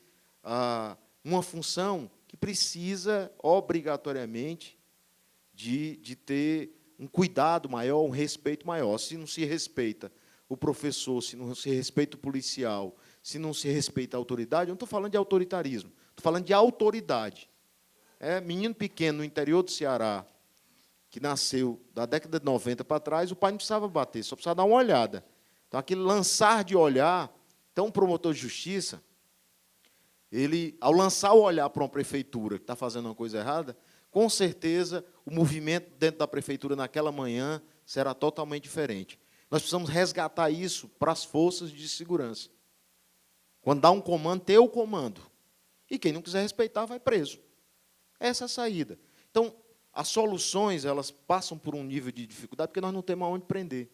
uma função que precisa, obrigatoriamente, de ter um cuidado maior, um respeito maior. Se não se respeita o professor, se não se respeita o policial, se não se respeita a autoridade, eu não estou falando de autoritarismo, estou falando de autoridade. Menino pequeno no interior do Ceará, que nasceu da década de 90 para trás, o pai não precisava bater, só precisava dar uma olhada. Então, aquele lançar de olhar, então, um promotor de justiça, ele, ao lançar o olhar para uma prefeitura que está fazendo uma coisa errada, com certeza, o movimento dentro da prefeitura naquela manhã será totalmente diferente. Nós precisamos resgatar isso para as forças de segurança. Quando dá um comando, ter o comando. E quem não quiser respeitar, vai preso. Essa é a saída. Então, as soluções, elas passam por um nível de dificuldade, porque nós não temos aonde prender.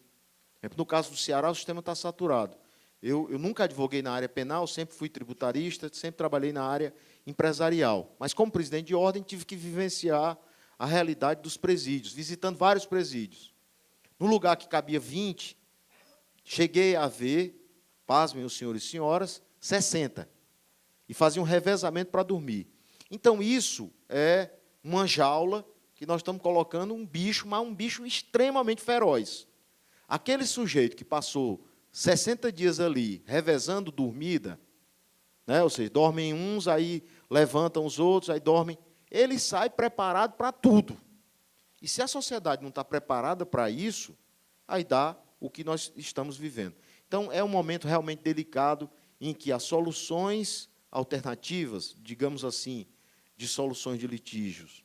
No caso do Ceará, o sistema está saturado. Eu nunca advoguei na área penal, sempre fui tributarista, sempre trabalhei na área empresarial. Mas, como presidente de ordem, tive que vivenciar a realidade dos presídios, visitando vários presídios. No lugar que cabia 20, cheguei a ver, pasmem os senhores e senhoras, 60. E fazia um revezamento para dormir. Então, isso é uma jaula que nós estamos colocando um bicho, mas um bicho extremamente feroz. Aquele sujeito que passou 60 dias ali, revezando dormida, né? Ou seja, dormem uns, aí levantam os outros, aí dormem, ele sai preparado para tudo. E se a sociedade não está preparada para isso, aí dá o que nós estamos vivendo. Então, é um momento realmente delicado em que as soluções alternativas, digamos assim, de soluções de litígios,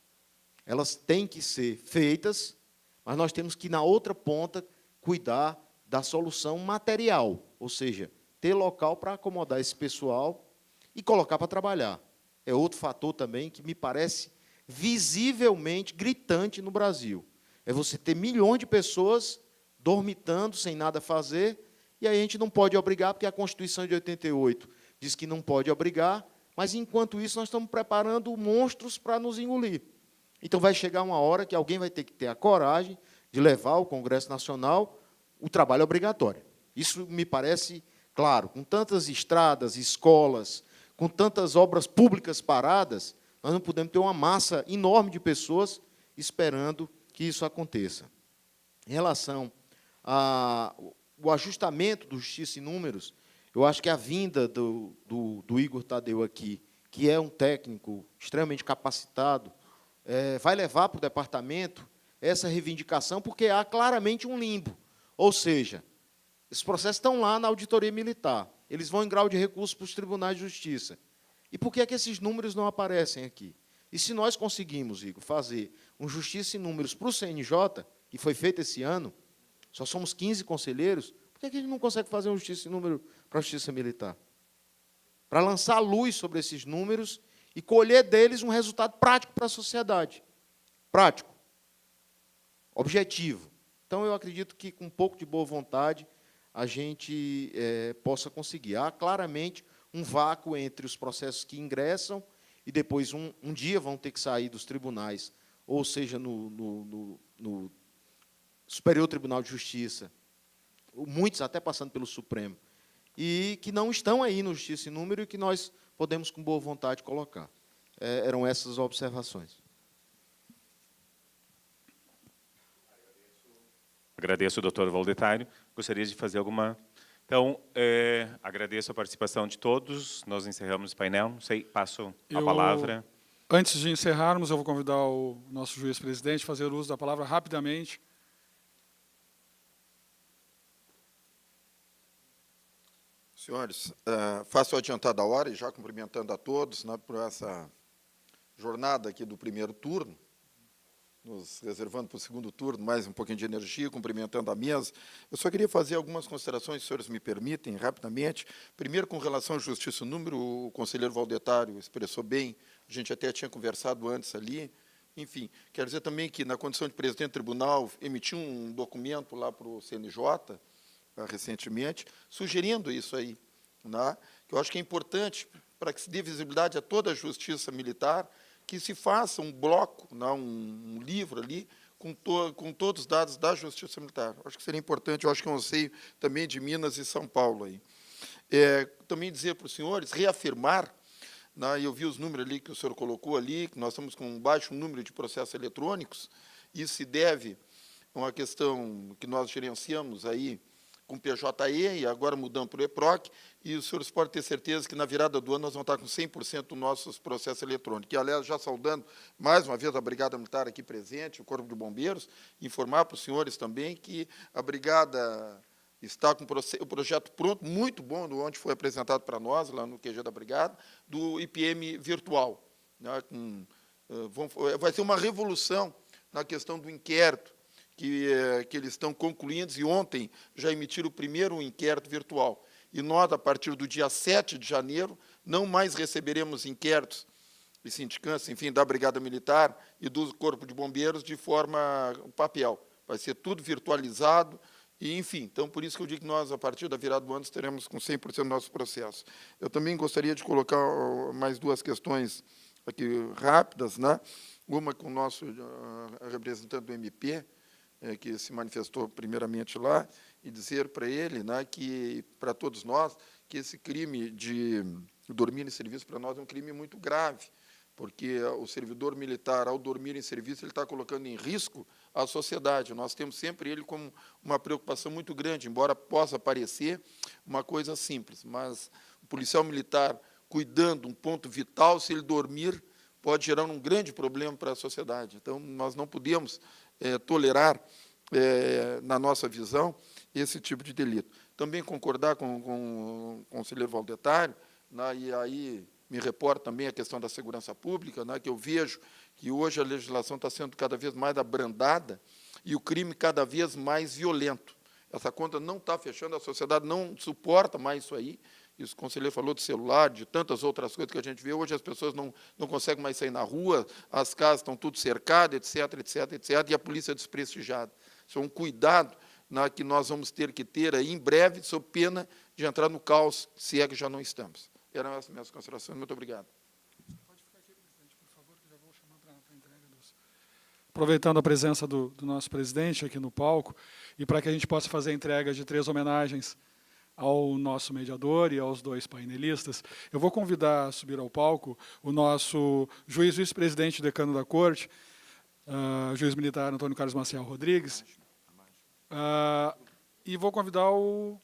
elas têm que ser feitas, mas nós temos que, na outra ponta, cuidar da solução material, ou seja, ter local para acomodar esse pessoal e colocar para trabalhar. É outro fator também que me parece visivelmente gritante no Brasil. É você ter milhões de pessoas dormitando, sem nada fazer, e aí a gente não pode obrigar, porque a Constituição de 88 diz que não pode obrigar, mas, enquanto isso, nós estamos preparando monstros para nos engolir. Então, vai chegar uma hora que alguém vai ter que ter a coragem de levar ao Congresso Nacional o trabalho obrigatório. Isso me parece claro. Com tantas estradas, escolas, com tantas obras públicas paradas, nós não podemos ter uma massa enorme de pessoas esperando que isso aconteça. Em relação ao ajustamento do Justiça e Números, eu acho que a vinda do Igor Tadeu aqui, que é um técnico extremamente capacitado, vai levar para o departamento essa reivindicação, porque há claramente um limbo. Ou seja, esses processos estão lá na auditoria militar, eles vão em grau de recurso para os tribunais de justiça. E por que é que esses números não aparecem aqui? E se nós conseguimos, Igor, fazer um Justiça e Números para o CNJ, que foi feito esse ano, só somos 15 conselheiros, por que a gente não consegue fazer um Justiça e Número para a Justiça Militar? Para lançar luz sobre esses números e colher deles um resultado prático para a sociedade. Prático. Objetivo. Então, eu acredito que, com um pouco de boa vontade, a gente possa conseguir. Há claramente um vácuo entre os processos que ingressam e depois, um dia, vão ter que sair dos tribunais, ou seja, no Superior Tribunal de Justiça, muitos até passando pelo Supremo, e que não estão aí no Justiça e Número e que nós podemos, com boa vontade, colocar. Eram essas observações. Agradeço, doutor Valdetário. Gostaria de fazer alguma... Então, agradeço a participação de todos. Nós encerramos o painel. Não sei, passo a palavra. Antes de encerrarmos, eu vou convidar o nosso juiz-presidente a fazer uso da palavra rapidamente. Senhores, faço o adiantado da hora e já cumprimentando a todos, né, por essa jornada aqui do primeiro turno, nos reservando para o segundo turno mais um pouquinho de energia, cumprimentando a mesa. Eu só queria fazer algumas considerações, se os senhores me permitem, rapidamente. Primeiro, com relação à Justiça e Número, o conselheiro Valdetário expressou bem, a gente até tinha conversado antes ali. Enfim, quero dizer também que, na condição de presidente do tribunal, emiti um documento lá para o CNJ, recentemente, sugerindo isso aí, né, que eu acho que é importante para que se dê visibilidade a toda a justiça militar, que se faça um bloco, né, um livro ali, com todos os dados da justiça militar. Eu acho que seria importante, eu acho que é um anseio também de Minas e São Paulo. Aí. Também dizer para os senhores, reafirmar, né, eu vi os números ali que o senhor colocou ali, que nós estamos com um baixo número de processos eletrônicos, isso se deve a uma questão que nós gerenciamos aí, com PJE, e agora mudando para o EPROC, e os senhores podem ter certeza que, na virada do ano, nós vamos estar com 100% dos nossos processos eletrônicos. E, aliás, já saudando, mais uma vez, a Brigada Militar aqui presente, o Corpo de Bombeiros, informar para os senhores também que a Brigada está com o projeto pronto, muito bom, onde foi apresentado para nós, lá no QG da Brigada, do IPM virtual. Né, vai ser uma revolução na questão do inquérito, que eles estão concluindo, e ontem já emitiram o primeiro inquérito virtual. E nós, a partir do dia 7 de janeiro, não mais receberemos inquéritos e sindicância, enfim, da Brigada Militar e do Corpo de Bombeiros de forma papel. Vai ser tudo virtualizado, e, enfim, então, por isso que eu digo que nós, a partir da virada do ano, estaremos com 100% do nosso processo. Eu também gostaria de colocar mais duas questões aqui rápidas, né? Uma com o nosso representante do MP, que se manifestou primeiramente lá, e dizer para ele, né, que, para todos nós, que esse crime de dormir em serviço para nós é um crime muito grave, porque o servidor militar, ao dormir em serviço, ele está colocando em risco a sociedade. Nós temos sempre ele como uma preocupação muito grande, embora possa parecer uma coisa simples, mas o policial militar cuidando um ponto vital, se ele dormir, pode gerar um grande problema para a sociedade. Então, nós não podemos tolerar, na nossa visão, esse tipo de delito. Também concordar com o conselheiro Valdetário, né, e aí me reporta também a questão da segurança pública, né, que eu vejo que hoje a legislação está sendo cada vez mais abrandada e o crime cada vez mais violento. Essa conta não está fechando, a sociedade não suporta mais isso aí. Isso o conselheiro falou do celular, de tantas outras coisas que a gente vê. Hoje as pessoas não conseguem mais sair na rua, as casas estão tudo cercadas, etc., etc., etc., e a polícia é desprestigiada. Isso é um cuidado, né, que nós vamos ter que ter aí em breve, sob pena de entrar no caos, se é que já não estamos. Eram essas minhas considerações. Muito obrigado. Pode ficar aqui, presidente, por favor, que já vou chamar para a entrega dos... Aproveitando a presença do nosso presidente aqui no palco, e para que a gente possa fazer a entrega de 3 homenagens ao nosso mediador e aos 2 painelistas, eu vou convidar a subir ao palco o nosso juiz vice-presidente decano da Corte, juiz militar Antônio Carlos Maciel Rodrigues, e vou convidar o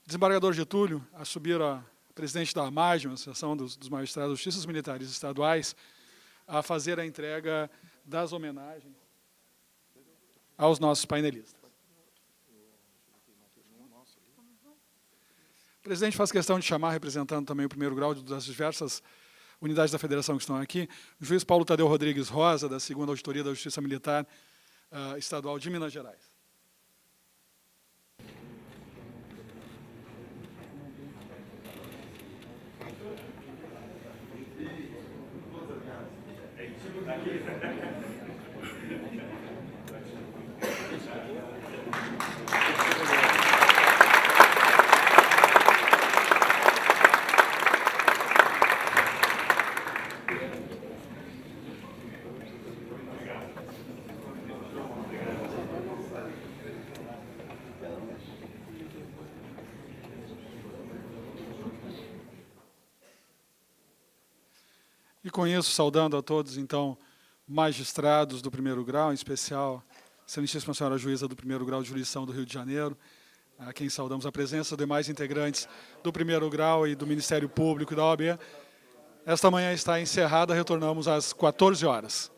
desembargador Getúlio a subir a presidente da AMAGEM, Associação dos Magistrados de Justiças Militares Estaduais, a fazer a entrega das homenagens aos nossos painelistas. O presidente faz questão de chamar, representando também o 1º grau das diversas unidades da federação que estão aqui, o juiz Paulo Tadeu Rodrigues Rosa, da 2ª Auditoria da Justiça Militar Estadual de Minas Gerais. E com isso, saudando a todos, então, magistrados do 1º grau, em especial, Excelentíssima Senhora Juíza do 1º grau de jurisdição do Rio de Janeiro, a quem saudamos a presença dos demais integrantes do 1º grau e do Ministério Público e da OAB. Esta manhã está encerrada, retornamos às 14 horas.